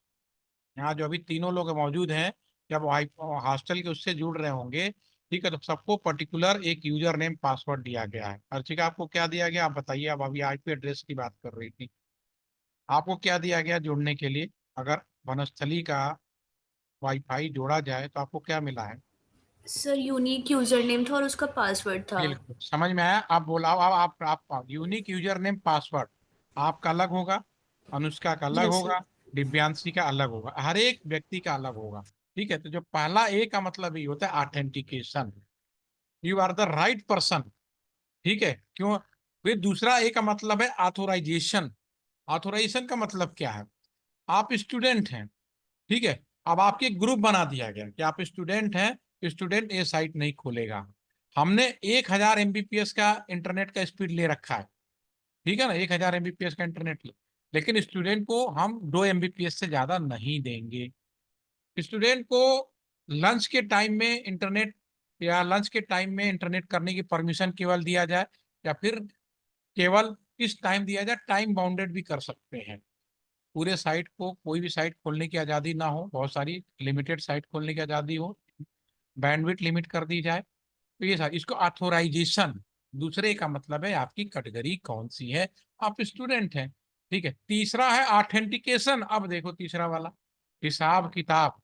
यहाँ जो अभी तीनों लोग मौजूद हैं, जब हॉस्टल के उससे जुड़ रहे होंगे, ठीक है, तो सबको पर्टिकुलर एक यूजर नेम पासवर्ड दिया गया है। अर्चिका आपको क्या दिया गया, आप बताइए। अब अभी IP एड्रेस की बात कर रही थी, आपको क्या दिया गया जुड़ने के लिए, अगर वनस्थली का वाईफाई जोड़ा जाए तो आपको क्या मिला है। सर यूनिक यूजर नेम था और उसका पासवर्ड था। बिल्कुल समझ में आया। आप बोला, अब आप यूनिक यूजर नेम पासवर्ड आपका अलग होगा, अनुष्का का अलग यस होगा, सर। दिव्यांशी का अलग होगा, हर एक व्यक्ति का अलग होगा, ठीक है। तो जो पहला ए का मतलब ये होता है authentication, you are the right person, ठीक है, क्यों। फिर दूसरा ए का मतलब है ऑथोराइजेशन। ऑथोराइजेशन का मतलब क्या है, आप स्टूडेंट हैं, ठीक है, अब आपके ग्रुप बना दिया गया कि आप स्टूडेंट हैं, स्टूडेंट ये साइट नहीं खोलेगा। हमने 1000 MBPS का इंटरनेट का स्पीड ले रखा है, ठीक है ना, 1000 MBPS का इंटरनेट लेकिन स्टूडेंट को हम 2 MBPS से ज्यादा नहीं देंगे। स्टूडेंट को लंच के टाइम में इंटरनेट या लंच के टाइम में इंटरनेट करने की परमिशन केवल दिया जाए, या फिर केवल किस टाइम दिया जाए, टाइम बाउंडेड भी कर सकते हैं। पूरे साइट को कोई भी साइट खोलने की आज़ादी ना हो, बहुत सारी लिमिटेड साइट खोलने की आज़ादी हो, बैंडविड्थ लिमिट कर दी जाए। तो ये सारी, इसको ऑथोराइजेशन, दूसरे का मतलब है आपकी कैटेगरी कौन सी है, आप स्टूडेंट हैं, ठीक है। तीसरा है ऑथेंटिकेशन। अब देखो तीसरा वाला, हिसाब किताब।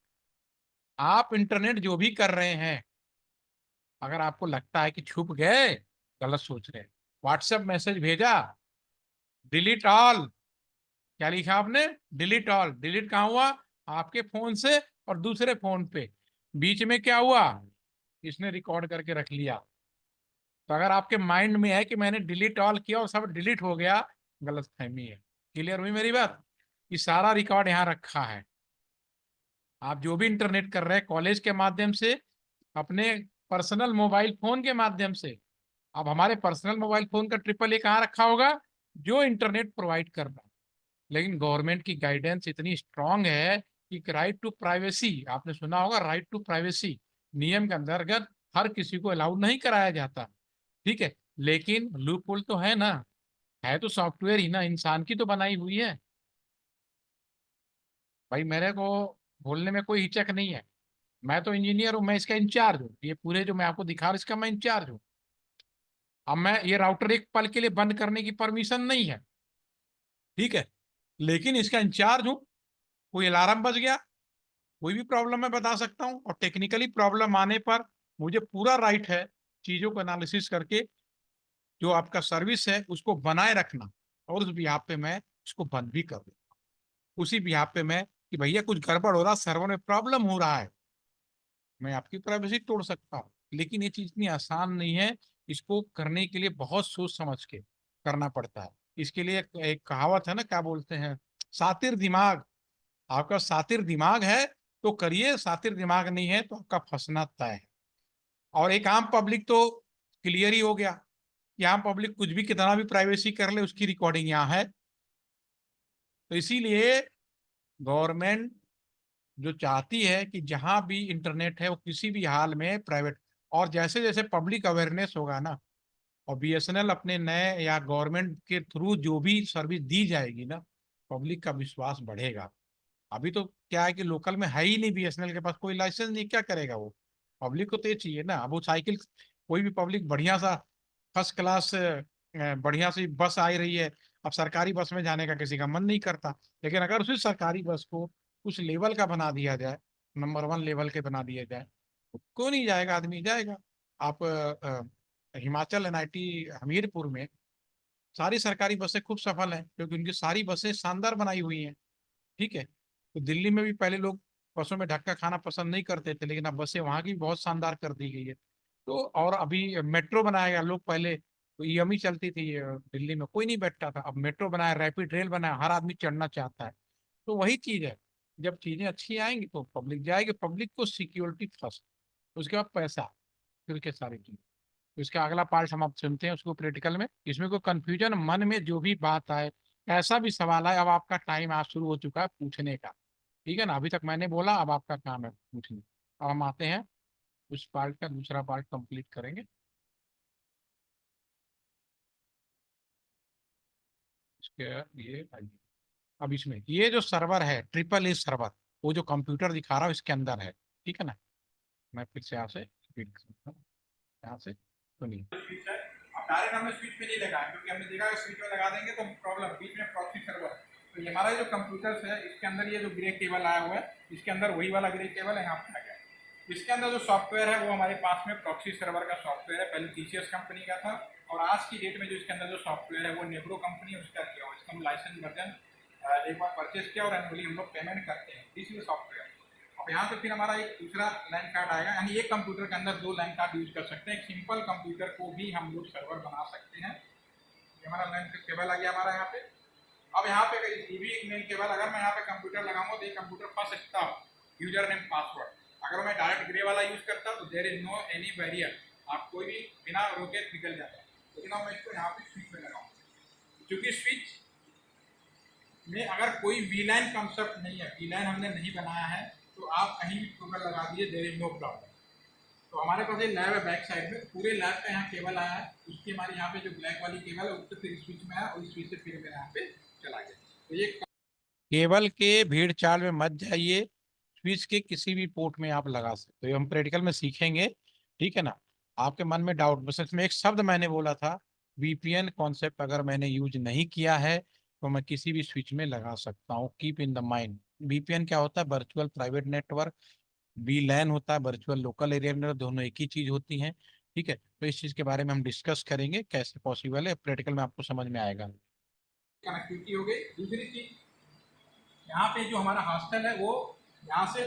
आप इंटरनेट जो भी कर रहे हैं, अगर आपको लगता है कि छुप गए, गलत सोच रहे हैं, व्हाट्सएप मैसेज भेजा, डिलीट ऑल, क्या लिखा आपने, डिलीट ऑल, डिलीट कहाँ हुआ, आपके फोन से और दूसरे फोन पे, बीच में क्या हुआ, इसने रिकॉर्ड करके रख लिया। तो अगर आपके माइंड में है कि मैंने डिलीट ऑल किया और सब डिलीट हो गया, गलत फहमी है। क्लियर हुई मेरी बात? ये सारा रिकॉर्ड यहाँ रखा है। आप जो भी इंटरनेट कर रहे हैं कॉलेज के माध्यम से, अपने पर्सनल मोबाइल फोन के माध्यम से, अब हमारे पर्सनल मोबाइल फोन का ट्रिपल ए कहाँ रखा होगा, जो इंटरनेट प्रोवाइड कर रहा है। लेकिन गवर्नमेंट की गाइडेंस इतनी स्ट्रांग है कि राइट टू प्राइवेसी, आपने सुना होगा, राइट टू प्राइवेसी नियम के अंतर्गत हर किसी को अलाउड नहीं कराया जाता, ठीक है। लेकिन लूप होल तो है ना, है तो सॉफ्टवेयर ही ना, इंसान की तो बनाई हुई है। भाई मेरे को बोलने में कोई हिचक नहीं है, मैं तो इंजीनियर हूँ, मैं इसका इंचार्ज हूँ, ये पूरे जो मैं आपको दिखा रहा हूँ इसका मैं इंचार्ज हूँ। अब मैं ये राउटर एक पल के लिए बंद करने की परमिशन नहीं है, ठीक है, लेकिन इसका इंचार्ज हूँ। कोई अलार्म बज गया, कोई भी प्रॉब्लम मैं बता सकता हूँ, और टेक्निकली प्रॉब्लम आने पर मुझे पूरा राइट है चीजों को एनालिसिस करके जो आपका सर्विस है उसको बनाए रखना, और उस बिहाफ पे मैं उसको बंद भी कर दूँ, उसी बिहाफ पे मैं कि भैया कुछ गड़बड़ हो रहा, सर्वर में प्रॉब्लम हो रहा है, मैं आपकी प्राइवेसी तोड़ सकता हूँ। लेकिन ये चीज इतनी आसान नहीं है, इसको करने के लिए बहुत सोच समझ के करना पड़ता है। इसके लिए एक कहावत है ना, क्या बोलते हैं, सातिर दिमाग। आपका सातिर दिमाग है तो करिए, सातिर दिमाग नहीं है तो आपका फंसना तय है। और एक आम पब्लिक तो क्लियर ही हो गया कि आम पब्लिक कुछ भी कितना भी प्राइवेसी कर ले, उसकी रिकॉर्डिंग यहाँ है। तो इसीलिए गवर्नमेंट जो चाहती है कि जहां भी इंटरनेट है वो किसी भी हाल में प्राइवेट, और जैसे जैसे पब्लिक अवेयरनेस होगा ना, और BSNL अपने नए या गवर्नमेंट के थ्रू जो भी सर्विस दी जाएगी ना, पब्लिक का विश्वास बढ़ेगा। अभी तो क्या है कि लोकल में है ही नहीं, BSNL के पास कोई लाइसेंस नहीं, क्या करेगा वो, पब्लिक को तो ये चाहिए ना। अब वो साइकिल, कोई भी पब्लिक बढ़िया सा फर्स्ट क्लास बढ़िया सी बस आ रही है, अब सरकारी बस में जाने का किसी का मन नहीं करता, लेकिन अगर उसी सरकारी बस को उस लेवल का बना दिया जाए, नंबर 1 लेवल के बना दिया जाए, तो क्यों नहीं जाएगा, आदमी जाएगा। आप हिमाचल NIT हमीरपुर में सारी सरकारी बसें खूब सफल हैं, क्योंकि उनकी सारी बसें शानदार बनाई हुई हैं, ठीक है। तो दिल्ली में भी पहले लोग बसों में धक्का खाना पसंद नहीं करते थे, लेकिन अब बसें वहां की बहुत शानदार कर दी गई है। तो और अभी मेट्रो बनाया गया, लोग पहले तो EMI चलती थी, दिल्ली में कोई नहीं बैठता था, अब मेट्रो बनाया, रैपिड रेल बनाया, हर आदमी चढ़ना चाहता है। तो वही चीज है, जब चीजें अच्छी आएंगी तो पब्लिक जाएगी, पब्लिक को सिक्योरिटी फर्स्ट, उसके बाद पैसा, फिर के सारी चीज। तो इसका अगला पार्ट हम अब सुनते हैं उसको प्रैक्टिकल में, इसमें कोई कंफ्यूजन मन में जो भी बात आए, ऐसा भी सवाल है, अब आपका टाइम आज शुरू हो चुका है पूछने का, ठीक है ना, अभी तक मैंने बोला, अब आपका काम है पूछने। अब हम आते हैं उस पार्ट का, दूसरा पार्ट कंप्लीट करेंगे। इसके ये आइए। अब इसमें ये जो सर्वर है ट्रिपल ए सर्वर, वो जो कंप्यूटर दिखा रहा हूँ इसके अंदर है, ठीक है ना। मैं फिर से यहाँ से repeat करता हूँ, यहाँ से सुनिए। स्विच है, अब डायरेक्ट हमने स्विच पे नहीं लगाया, क्योंकि हमने देखा कि स्विच पे लगा देंगे तो प्रॉब्लम, बीच में प्रॉक्सी सर्वर। तो ये हमारा जो कंप्यूटर्स है इसके अंदर ये जो ग्रे केबल आया हुआ है, इसके अंदर वही वाला ग्रे केबल है यहाँ पे आ गया। इसके अंदर जो सॉफ्टवेयर है वो हमारे पास में प्रॉक्सी सर्वर का सॉफ्टवेयर है, पहले TCS कंपनी का था, और आज की डेट में जो इसके अंदर जो सॉफ्टवेयर है वो नेब्रो कंपनी उसका किया हुआ, इसका हम लाइसेंस वर्जन एक बार परचेज किया और एनुअली हम लोग पेमेंट करते हैं इसी सॉफ्टवेयर। अब यहाँ पे फिर हमारा एक दूसरा लैंड कार्ड आएगा, यानी एक कंप्यूटर के अंदर 2 लैंड कार्ड यूज कर सकते हैं, एक सिंपल कंप्यूटर को भी हम लोग सर्वर बना सकते हैं। ये हमारा लैंड केबल आ गया हमारा यहाँ पे। अब यहाँ पे ये भी एक मेन केबल, अगर मैं यहाँ पे कंप्यूटर लगाऊंगा तो ये computer first stop user name password, अगर मैं डायरेक्ट ग्रे वाला यूज करता तो there is no any barrier, आप कोई भी बिना रोके निकल जाता है। लेकिन अब मैं इसको यहाँ पे स्विच में लगाऊँ, क्योंकि स्विच में अगर कोई वी लाइन कॉन्सेप्ट नहीं है, वी लाइन हमने नहीं बनाया है, तो आप कहीं भी टोकन लगा दिए, देयर इज नो प्रॉब्लम। तो हमारे पास ये लैब है बैक साइड में, पूरे लैब का यहाँ केबल आया है, उसकी हमारे यहाँ पे जो ब्लैक वाली केबल है उससे फिर स्विच में आया और स्विच से फिर मेरे यहाँ पे चला गया। तो ये केबल के भीड़ चाल में मत जाइए, स्विच के किसी भी पोर्ट में आप लगा सकते हो, हम प्रैक्टिकल में सीखेंगे, ठीक है ना। आपके मन में डाउट, बस इसमें एक शब्द मैंने बोला था, वीपीएन कॉन्सेप्ट अगर मैंने यूज नहीं किया है तो मैं किसी भी स्विच में लगा सकता हूँ, keep in the mind. VPN क्या होता है? Virtual private network. V LAN होता है वर्चुअल लोकल एरिया नेटवर्क, दोनों एक ही चीज होती हैं, ठीक है। तो इस चीज के बारे में हम डिस्कस करेंगे, कैसे पॉसिबल है, प्रैक्टिकल में आपको समझ में आएगा। कनेक्टिविटी हो गई। दूसरी चीज, यहाँ पे जो हमारा हॉस्टल है वो यहाँ से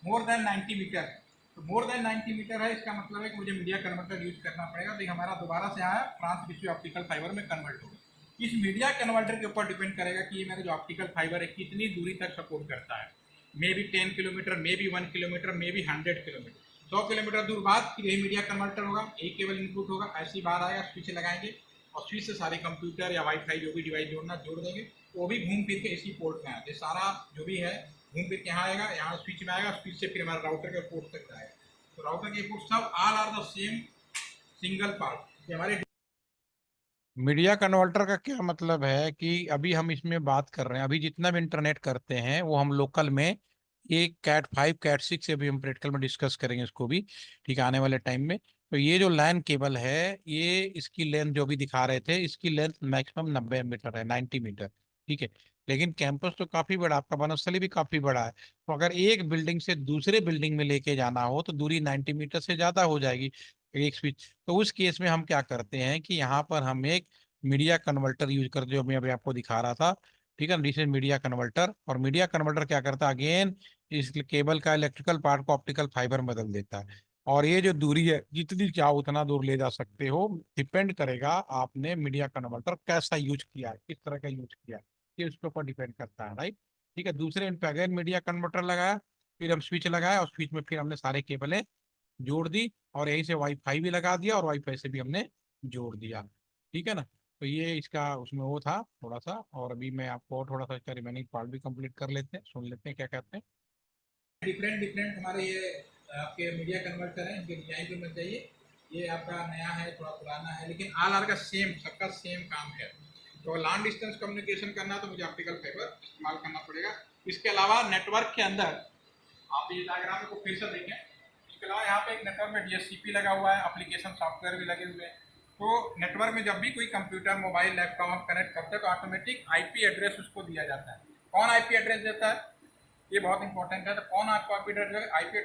मोर देन 90 मीटर है, तो मोर देन 90 मीटर है, इसका मतलब है कि मुझे मीडिया कन्वर्टर यूज करना पड़ेगा। तो हमारा दोबारा से आया ट्रांस रिसीव ऑप्टिकल फाइबर में कन्वर्ट होगा। इस मीडिया कन्वर्टर के ऊपर डिपेंड करेगा कि ये मेरा जो ऑप्टिकल फाइबर है कितनी दूरी तक सपोर्ट करता है, may be 10 kilometre, may be 1 kilometre, may be 100 kilometre. 100 kilometre दूर बाद फिर यही मीडिया कन्वर्टर होगा, एक केबल इनपुट होगा, ऐसी बार आएगा, स्विच लगाएंगे और स्विच से सारे कंप्यूटर या वाईफाई जो भी डिवाइस जोड़ना जोड़ देंगे, वो भी घूम फिर के इसी पोर्ट में आएगा। सारा जो भी है घूम फिर के यहाँ आएगा, यहाँ स्विच में आएगा, स्विच से फिर हमारा राउटर के पोर्ट तक जाएगा। तो राउटर के पोर्ट सब all are the same single part. हमारे मीडिया कन्वर्टर का क्या मतलब है कि अभी हम इसमें बात कर रहे हैं, अभी जितना भी इंटरनेट करते हैं वो हम लोकल में, ये कैट 5 कैट 6 से अभी हम प्रैक्टिकल में डिस्कस करेंगे इसको भी, ठीक है, आने वाले टाइम में। तो ये जो लैन केबल है, ये इसकी लेंथ जो भी दिखा रहे थे, इसकी लेंथ मैक्सिमम 90 मीटर है, 90 मीटर, ठीक है। लेकिन कैंपस तो काफी बड़ा, आपका वनस्थली भी काफी बड़ा है, तो अगर एक बिल्डिंग से दूसरे बिल्डिंग में लेके जाना हो तो दूरी 90 मीटर से ज्यादा हो जाएगी, एक स्विच। तो उस केस में हम क्या करते हैं कि यहाँ पर हम एक मीडिया कन्वर्टर यूज करते, जो मैं अभी आपको दिखा रहा था, ठीक है। दिस इज मीडिया कन्वर्टर, और मीडिया कन्वर्टर क्या करता है, अगेन इस केबल का इलेक्ट्रिकल पार्ट को ऑप्टिकल फाइबर में बदल देता है। और ये जो दूरी है, जितनी चाहो उतना दूर ले जा सकते हो, डिपेंड करेगा आपने मीडिया कन्वर्टर कैसा यूज किया है, किस तरह का यूज किया है, ये उसके ऊपर डिपेंड करता है, राइट। ठीक है, दूसरे इन पे अगेन मीडिया कन्वर्टर लगाया, फिर हम स्विच लगाया और स्विच में फिर हमने सारे केबलें जोड़ दी, और यहीं से वाईफाई भी लगा दिया और वाईफाई से भी हमने जोड़ दिया, ठीक है ना। तो ये इसका उसमें वो था थोड़ा सा, और अभी मैं आपको और थोड़ा सा इसका रिमेनिंग पार्ट भी कंप्लीट कर लेते हैं, सुन लेते हैं क्या कहते हैं। डिफरेंट डिफरेंट हमारे ये आपके मीडिया कन्वर्टर हैं, इनके डिजाइन पे मत जाइए, ये आपका नया है, थोड़ा पुराना है, लेकिन ऑल आर का सेम, सबका सेम काम है। तो लॉन्ग डिस्टेंस कम्युनिकेशन करना है तो मुझे ऑप्टिकल फाइबर इस्तेमाल करना पड़ेगा। इसके अलावा नेटवर्क के अंदर आप ये डायग्राम को फिर से देखें, इसके अलावा यहाँ पे एक नेटवर्क में डीएचसीपी लगा हुआ है, एप्लीकेशन सॉफ्टवेयर भी लगे हुए हैं। तो नेटवर्क में जब भी कोई कंप्यूटर, मोबाइल, लैपटॉप हम कनेक्ट करते हैं तो ऑटोमेटिक आईपी एड्रेस उसको दिया जाता है। कौन आईपी एड्रेस देता है, ये बहुत इंपॉर्टेंट है। तो कौन आपको आईपी,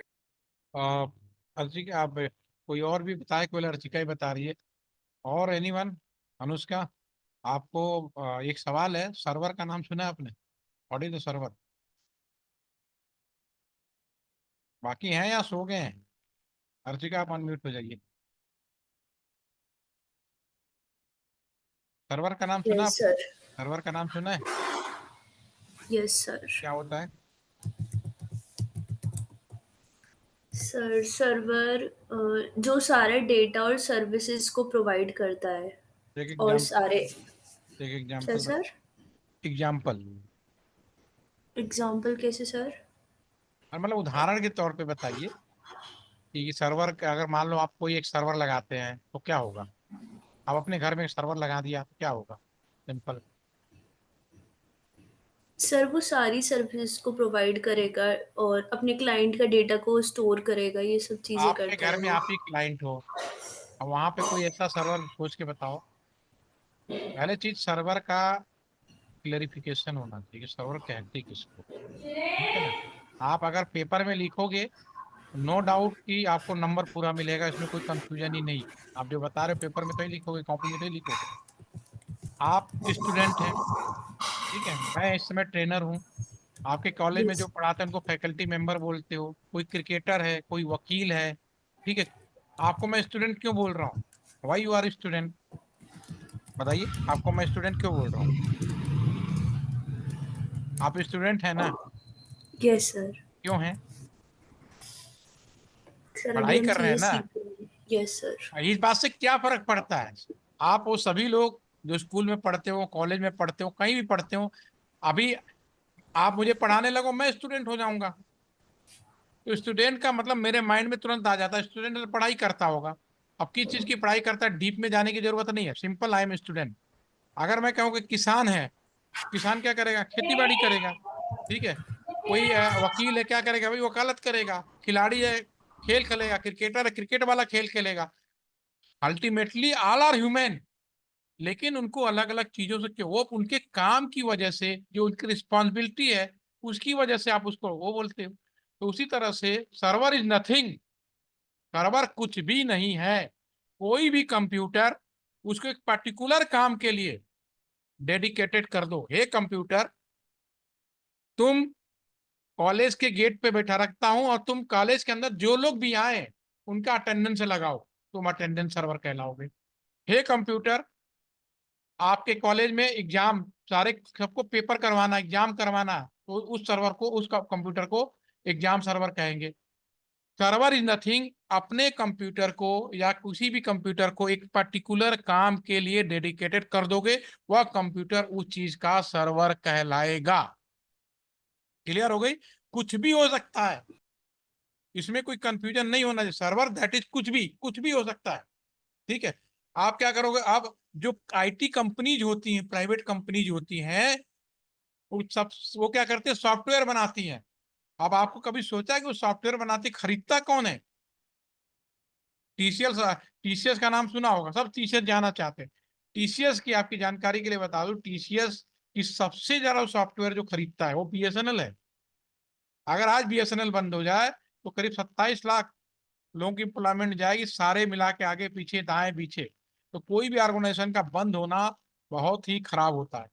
अर्चिका आप कोई और भी बताए, कोई अर्चिका ही बता रही है, और एनीवन? अनुष्का, आपको एक सवाल है, सर्वर का नाम सुना है आपने? What is the server? बाकी हैं या सो गए हैं? अर्चिका आप अनम्यूट हो जाइए। सर्वर का नाम सुना यस आपने? सर। सर्वर का नाम सुना है? Yes sir. क्या होता है? सर सर्वर जो सारे डेटा और सर्विसेज को प्रोवाइड करता है, एक और एग्जाम सारे। एक क्या एग्जाम्पल सर? एग्जाम्पल एग्जाम्पल कैसे सर? मतलब उदाहरण के तौर पे बताइए कि सर्वर का, अगर मान लो आप कोई एक सर्वर लगाते हैं तो क्या होगा, आप अपने घर में एक सर्वर लगा दिया तो क्या होगा, सिंपल। सर वो सारी सर्विसेज को प्रोवाइड करेगा और अपने क्लाइंट का डेटा को स्टोर करेगा, ये सब चीज़ें आपके करता घर है में वो। आप ही क्लाइंट हो, अब वहां पे कोई ऐसा सर्वर सोच के बताओ। पहले चीज, सर्वर का क्लेरिफिकेशन होना चाहिए, सर्वर कहते किसको, ठीक है ना। आप अगर पेपर में लिखोगे, नो डाउट कि आपको नंबर पूरा मिलेगा, इसमें कोई कंफ्यूजन ही नहीं। आप जो बता रहे हो पेपर में तो ही लिखोगे, कॉपी में तो ही लिखोगे। आप स्टूडेंट हैं, ठीक है, मैं इस समय ट्रेनर हूँ, आपके कॉलेज में यस। जो पढ़ाते हैं उनको फैकल्टी मेंबर बोलते हो, कोई क्रिकेटर है, कोई वकील है, ठीक है। आपको मैं स्टूडेंट क्यों बोल रहा हूँ? Why you are student? बताइए, आपको मैं स्टूडेंट क्यों बोल रहा हूँ? आप स्टूडेंट है ना? Yes sir. क्यों है? सर अभी पढ़ाई हम कर रहे हैं चीज़ें ना? सीख रहे हैं। Yes sir. इस बात से क्या फर्क पड़ता है? आप वो सभी लोग जो स्कूल में पढ़ते हो, कॉलेज में पढ़ते हो, कहीं भी पढ़ते हो, अभी आप मुझे पढ़ाने लगो, मैं स्टूडेंट हो जाऊंगा। तो स्टूडेंट का मतलब मेरे माइंड में तुरंत आ जाता है, स्टूडेंट तो पढ़ाई करता होगा। अब किस चीज की पढ़ाई करता है, डीप में जाने की जरूरत नहीं है, सिंपल आई एम स्टूडेंट। अगर मैं कहूँ कि किसान है, किसान क्या करेगा? खेती बाड़ी करेगा। ठीक है। कोई वकील है, क्या करेगा भाई? वकालत करेगा। खिलाड़ी है, खेल खेलेगा। क्रिकेटर है, क्रिकेट वाला खेल खेलेगा। Ultimately all are human. लेकिन उनको अलग अलग चीजों से क्यों? वो उनके काम की वजह से, जो उनकी रिस्पॉन्सिबिलिटी है, उसकी वजह से आप उसको वो बोलते हो। तो उसी तरह से सर्वर इज नथिंग। सर्वर कुछ भी नहीं है। कोई भी कंप्यूटर, उसको एक पर्टिकुलर काम के लिए डेडिकेटेड कर दो। हे कंप्यूटर, तुम कॉलेज के गेट पे बैठा रखता हूं और तुम कॉलेज के अंदर जो लोग भी आए उनका अटेंडेंस लगाओ, तुम अटेंडेंस सर्वर कहलाओगे। हे कंप्यूटर, आपके कॉलेज में एग्जाम, सारे सबको पेपर करवाना, एग्जाम करवाना, तो उस सर्वर को, उस कंप्यूटर को एग्जाम सर्वर कहेंगे। Server is nothing. अपने कंप्यूटर को या किसी भी कंप्यूटर को एक पर्टिकुलर काम के लिए डेडिकेटेड कर दोगे, वह कंप्यूटर उस चीज का सर्वर कहलाएगा। क्लियर हो गई? कुछ भी हो सकता है, इसमें कोई कंफ्यूजन नहीं होना चाहिए। सर्वर दैट इज कुछ भी हो सकता है। ठीक है। आप क्या करोगे? आप जो आईटी कंपनीज होती हैं, प्राइवेट कंपनीज होती हैं, वो सब, वो क्या करते हैं? सॉफ्टवेयर बनाती हैं। अब आपको कभी सोचा है कि वो सॉफ्टवेयर बनाती, खरीदता कौन है? टीसीएस। टीसीएस का नाम सुना होगा, सब टीसीएस जाना चाहते हैं। टीसीएस की आपकी जानकारी के लिए बता दूं, टीसीएस की सबसे ज्यादा सॉफ्टवेयर जो खरीदता है वो बीएसएनएल है। अगर आज बीएसएनएल बंद हो जाए तो करीब 27 लाख लोगों की एम्प्लॉयमेंट जाएगी, सारे मिला के, आगे पीछे दाएं पीछे। तो कोई भी ऑर्गेनाइजेशन का बंद होना बहुत ही खराब होता है।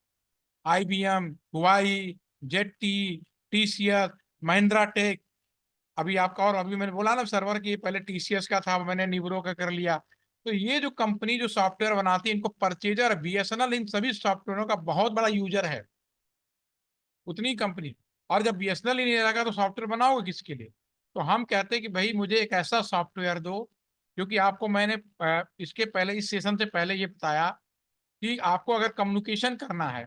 आईबीएम, हुआई, जेटी, टीसीएस, महिंद्रा टेक। अभी आपका, और अभी मैंने बोला ना सर्वर की, पहले टीसीएस का था, मैंने निब्रो का कर लिया। तो ये जो कंपनी जो सॉफ्टवेयर बनाती है, इनको परचेजर बीएसएनएल इन सभी सॉफ्टवेयरों का बहुत बड़ा यूजर है, उतनी कंपनी। और जब बीएसएनएल ही नहीं रहेगा तो सॉफ्टवेयर बनाओगे किसके लिए? तो हम कहते हैं कि भाई मुझे एक ऐसा सॉफ्टवेयर दो, क्योंकि आपको मैंने इसके पहले, इस सेशन से पहले ये बताया कि आपको अगर कम्युनिकेशन करना है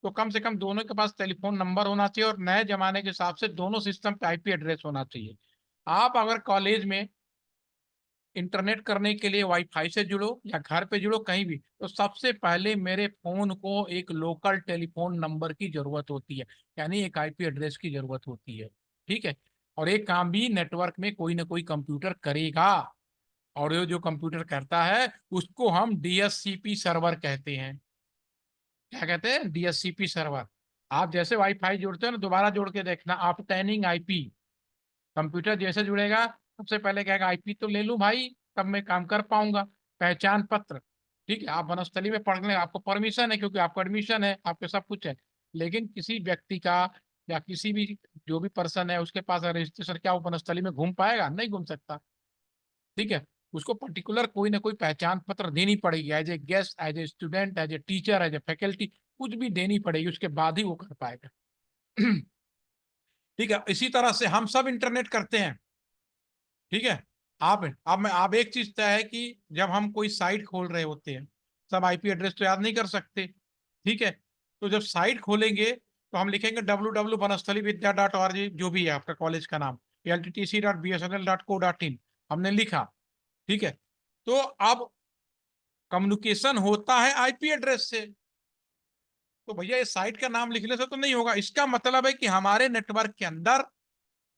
तो कम से कम दोनों के पास टेलीफोन नंबर होना चाहिए, और नए जमाने के हिसाब से दोनों सिस्टम पे आईपी एड्रेस होना चाहिए। आप अगर कॉलेज में इंटरनेट करने के लिए वाईफाई से जुड़ो या घर पे जुड़ो कहीं भी, तो सबसे पहले मेरे फोन को एक लोकल टेलीफोन नंबर की जरूरत होती है, यानी एक आईपी एड्रेस की जरूरत होती है। ठीक है। और एक काम भी नेटवर्क में कोई ना कोई कंप्यूटर करेगा, और ये जो कंप्यूटर करता है उसको हम डीएससीपी सर्वर कहते हैं। क्या कहते हैं? DSCP server. आप जैसे वाईफाई जोड़ते हो ना, दोबारा जोड़ के देखना, ऑब्टेनिंग आईपी। कंप्यूटर जैसे जुड़ेगा सबसे पहले कहेगा आईपी तो ले लूं भाई, तब मैं काम कर पाऊंगा। पहचान पत्र। ठीक है। आप वनस्थली में पढ़ने, आपको परमिशन है क्योंकि आपको एडमिशन है, आपके सब कुछ है। लेकिन किसी व्यक्ति का या किसी भी जो भी पर्सन है उसके पास रजिस्ट्रेशन, क्या वो वनस्थली में घूम पाएगा? नहीं घूम सकता। ठीक है। उसको पर्टिकुलर कोई ना कोई पहचान पत्र देनी पड़ेगी, as a guest, as a student, as a teacher, as a faculty, कुछ भी देनी पड़ेगी, उसके बाद ही वो कर पाएगा। ठीक है। इसी तरह से हम सब इंटरनेट करते हैं। ठीक है। आप एक चीज तय है कि जब हम कोई साइट खोल रहे होते हैं, सब आईपी एड्रेस तो याद नहीं कर सकते। ठीक है। तो जब साइट खोलेंगे तो हम लिखेंगे www.vanasthalividya.org, जो भी है आपका कॉलेज का नाम, lttc.bsnl.co.in, हमने लिखा। ठीक है। तो अब कम्युनिकेशन होता है आईपी एड्रेस से। तो भैया इस साइट का नाम लिखने से तो नहीं होगा, इसका मतलब है कि हमारे नेटवर्क के अंदर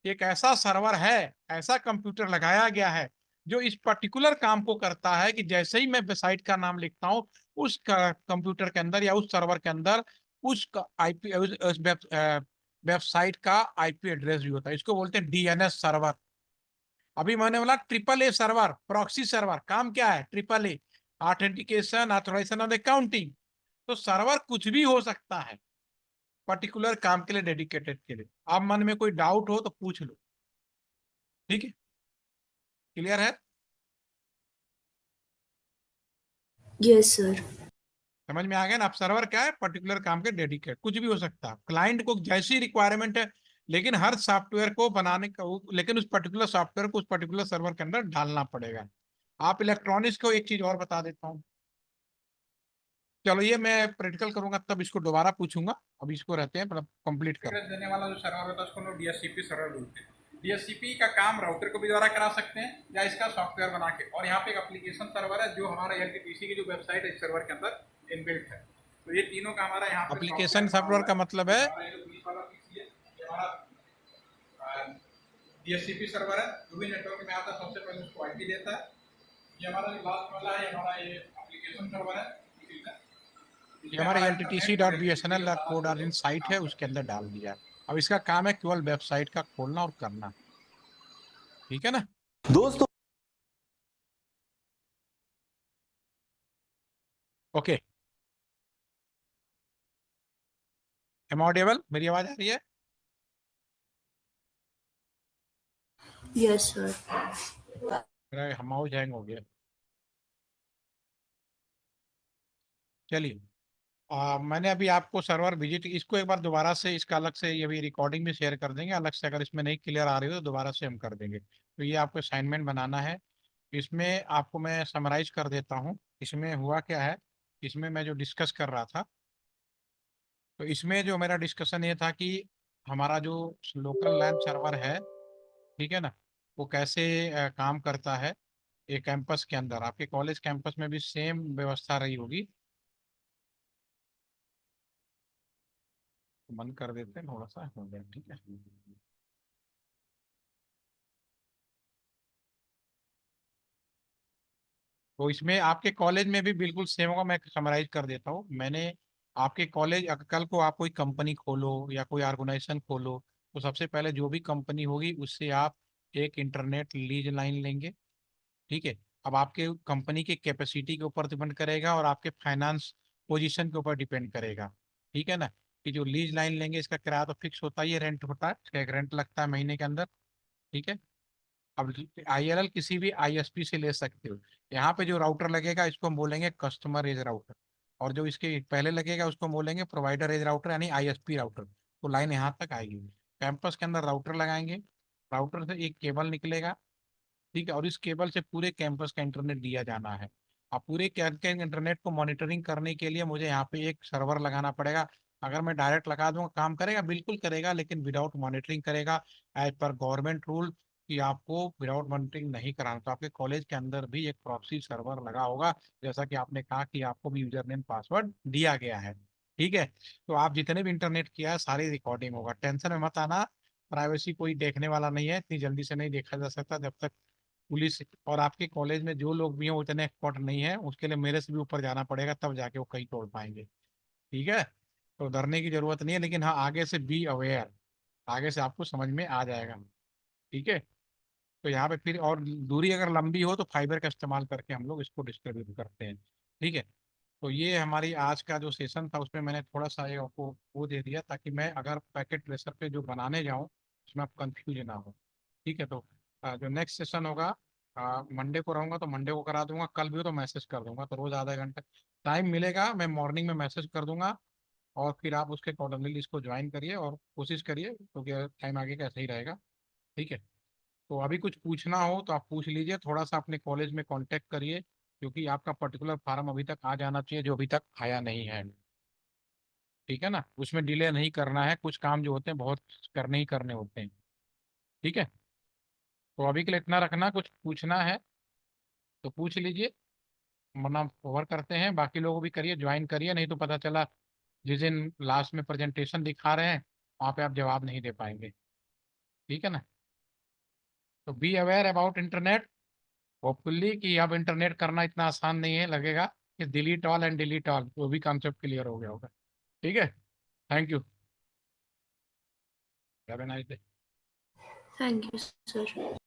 एक ऐसा सर्वर है, ऐसा कंप्यूटर लगाया गया है जो इस पर्टिकुलर काम को करता है, कि जैसे ही मैं वेबसाइट का नाम लिखता हूं, उस कंप्यूटर के अंदर या उस सर्वर के अंदर उस आईपी, उस वेबसाइट का आईपी एड्रेस भी होता है। इसको बोलते हैं डीएनएस सर्वर। अभी मैंने बोला triple A server, proxy server, काम क्या है? ट्रिपल ए, ऑथेंटिकेशन, ऑथराइजेशन और अकाउंटिंग। तो सर्वर कुछ भी हो सकता है, पर्टिकुलर काम के लिए, डेडिकेटेड के लिए। आप मन में कोई डाउट हो तो पूछ लो। ठीक है। क्लियर है? Yes sir. समझ में आ गया ना? आप सर्वर क्या है? पर्टिकुलर काम के डेडिकेट, कुछ भी हो सकता है, क्लाइंट को जैसी रिक्वायरमेंट है। लेकिन हर सॉफ्टवेयर को बनाने का लेकिन उस पर्टिकुलर सॉफ्टवेयर को उस पर्टिकुलर सर्वर के अंदर डालना पड़ेगा। आप इलेक्ट्रॉनिक्स को एक चीज और बता देता हूँ। चलो ये मैं प्रैक्टिकल करूंगा तब इसको दोबारा पूछूंगा, अभी इसको रहते हैं मतलब कंप्लीट कर। देने वाला जो सर्वर होता है उसको लोग डीएससीपी सर्वर बोलते हैं। डीएससीपी का काम राउटर को भी द्वारा करा सकते हैं या इसका सॉफ्टवेयर बना के, और यहाँ पे एक एप्लीकेशन सर्वर है जो हमारा एलटीपीसी की जो वेबसाइट है इस सर्वर के अंदर इनबिल्ट है। तो ये तीनों का हमारा यहाँ पे एप्लीकेशन सॉफ्टवेयर बना सर्वर हुआ का है। मतलब है हमारा ये जो बीच वाला पीसी है ये हमारा डीएससीपी सर्वर है, जो भी नेटवर्क में आता है सबसे पहले उसको आईपी देता है। ये हमारा जो लास्ट वाला है हमारा ये एप्लीकेशन सर्वर है, ये हमारे lttc.bsnl.co.in साइट है, उसके अंदर डाल दिया। अब इसका काम है केवल वेबसाइट का खोलना और करना, ठीक है ना दोस्तों। ओके, एम ऑडिबल, मेरी आवाज आ रही है? Yes sir. मेरा माउस हैंग हो गया। चलिए, मैंने अभी आपको सर्वर विजिट, इसको एक बार दोबारा से, इसका अलग से ये भी रिकॉर्डिंग भी शेयर कर देंगे अलग से, अगर इसमें नहीं क्लियर आ रही हो तो दोबारा से हम कर देंगे। तो ये आपको असाइनमेंट बनाना है। इसमें आपको मैं समराइज कर देता हूँ इसमें हुआ क्या है। इसमें मैं जो डिस्कस कर रहा था, तो इसमें जो मेरा डिस्कशन ये था कि हमारा जो लोकल लैन सर्वर है, ठीक है ना, वो कैसे काम करता है। एक कैंपस के अंदर, आपके कॉलेज कैंपस में भी सेम व्यवस्था रही होगी। तो बंद कर देते हैं, थोड़ा सा हो गया, ठीक है। तो इसमें आपके कॉलेज में भी बिल्कुल सेम होगा, मैं समराइज कर देता हूँ। मैंने आपके कॉलेज, अगर कल को आप कोई कंपनी खोलो या कोई ऑर्गेनाइजेशन खोलो, तो सबसे पहले जो भी कंपनी होगी उससे आप एक इंटरनेट लीज लाइन लेंगे, ठीक है। अब आपके कंपनी की कैपेसिटी के ऊपर डिपेंड करेगा और आपके फाइनेंस पोजीशन के ऊपर डिपेंड करेगा, ठीक है ना। कि जो लीज लाइन लेंगे इसका किराया तो फिक्स होता ही है, रेंट होता है, इसका एक रेंट लगता है महीने के अंदर, ठीक है। अब आईएलएल किसी भी आईएसपी से ले सकते हो। यहाँ पे जो राउटर लगेगा इसको हम बोलेंगे कस्टमर एज राउटर, और जो इसके पहले लगेगा उसको बोलेंगे प्रोवाइडर एज राउटर, यानी आईएसपी राउटर। तो लाइन यहाँ तक आएगी। कैंपस के अंदर राउटर लगाएंगे, राउटर से एक केबल निकलेगा, ठीक है, और इस केबल से पूरे कैंपस का इंटरनेट दिया जाना है। अब पूरे के इंटरनेट को मॉनिटरिंग करने के लिए मुझे यहाँ पे एक सर्वर लगाना पड़ेगा। अगर मैं डायरेक्ट लगा दूंगा काम करेगा, बिल्कुल करेगा, लेकिन विदाउट मॉनिटरिंग करेगा, एज पर गवर्नमेंट रूल कि आपको विदाउट मॉनिटरिंग नहीं कराना। तो आपके कॉलेज के अंदर भी एक प्रॉक्सी सर्वर लगा होगा, जैसा कि आपने कहा कि आपको भी यूजर नेम पासवर्ड दिया गया है, ठीक है। तो आप जितने भी इंटरनेट किया है सारी रिकॉर्डिंग होगा, टेंशन में मत आना। प्राइवेसी कोई देखने वाला नहीं है, इतनी जल्दी से नहीं देखा जा सकता जब तक पुलिस, और आपके कॉलेज में जो लोग भी हैं वो इतने एक्सपर्ट नहीं है, उसके लिए मेरे से भी ऊपर जाना पड़ेगा, तब जाके वो कहीं तोड़ पाएंगे, ठीक है। तो डरने की जरूरत नहीं है, लेकिन हाँ आगे से बी अवेयर, आगे से आपको समझ में आ जाएगा, ठीक है। तो यहाँ पे फिर और दूरी अगर लंबी हो तो फाइबर का इस्तेमाल करके हम लोग इसको डिस्ट्रीब्यूट करते हैं, ठीक है। तो ये हमारी आज का जो सेशन था उसमें मैंने थोड़ा सा ये आपको वो दे दिया, ताकि मैं अगर पैकेट ट्रेसर पे जो बनाने जाऊँ उसमें आप कंफ्यूज ना हो, ठीक है। तो जो नेक्स्ट सेशन होगा मंडे को रहूंगा, तो मंडे को करा दूंगा, कल भी हो तो मैसेज कर दूंगा, तो रोज आधा घंटा टाइम मिलेगा, मैं मॉर्निंग में मैसेज कर दूंगा। और फिर आप उसके अकॉर्डिंगली इसको ज्वाइन करिए और कोशिश करिए, क्योंकि टाइम आगे का ऐसा ही रहेगा, ठीक है। तो अभी कुछ पूछना हो तो आप पूछ लीजिए, थोड़ा सा अपने कॉलेज में कांटेक्ट करिए, क्योंकि आपका पर्टिकुलर फार्म अभी तक आ जाना चाहिए जो अभी तक आया नहीं है, ठीक है ना। उसमें डिले नहीं करना है, कुछ काम जो होते हैं बहुत करने ही करने होते हैं, ठीक है। तो अभी के लिए इतना रखना, कुछ पूछना है तो पूछ लीजिए, वरना ओवर करते हैं। बाकी लोगों भी करिए, ज्वाइन करिए, नहीं तो पता चला जिस दिन लास्ट में प्रेजेंटेशन दिखा रहे हैं वहाँ पे आप जवाब नहीं दे पाएंगे, ठीक है ना। तो be aware about internet, hopefully कि अब इंटरनेट करना इतना आसान नहीं है, लगेगा कि delete all and delete all, वो भी कॉन्सेप्ट क्लियर हो गया होगा, ठीक है। Thank you, have a nice day. Thank you sir.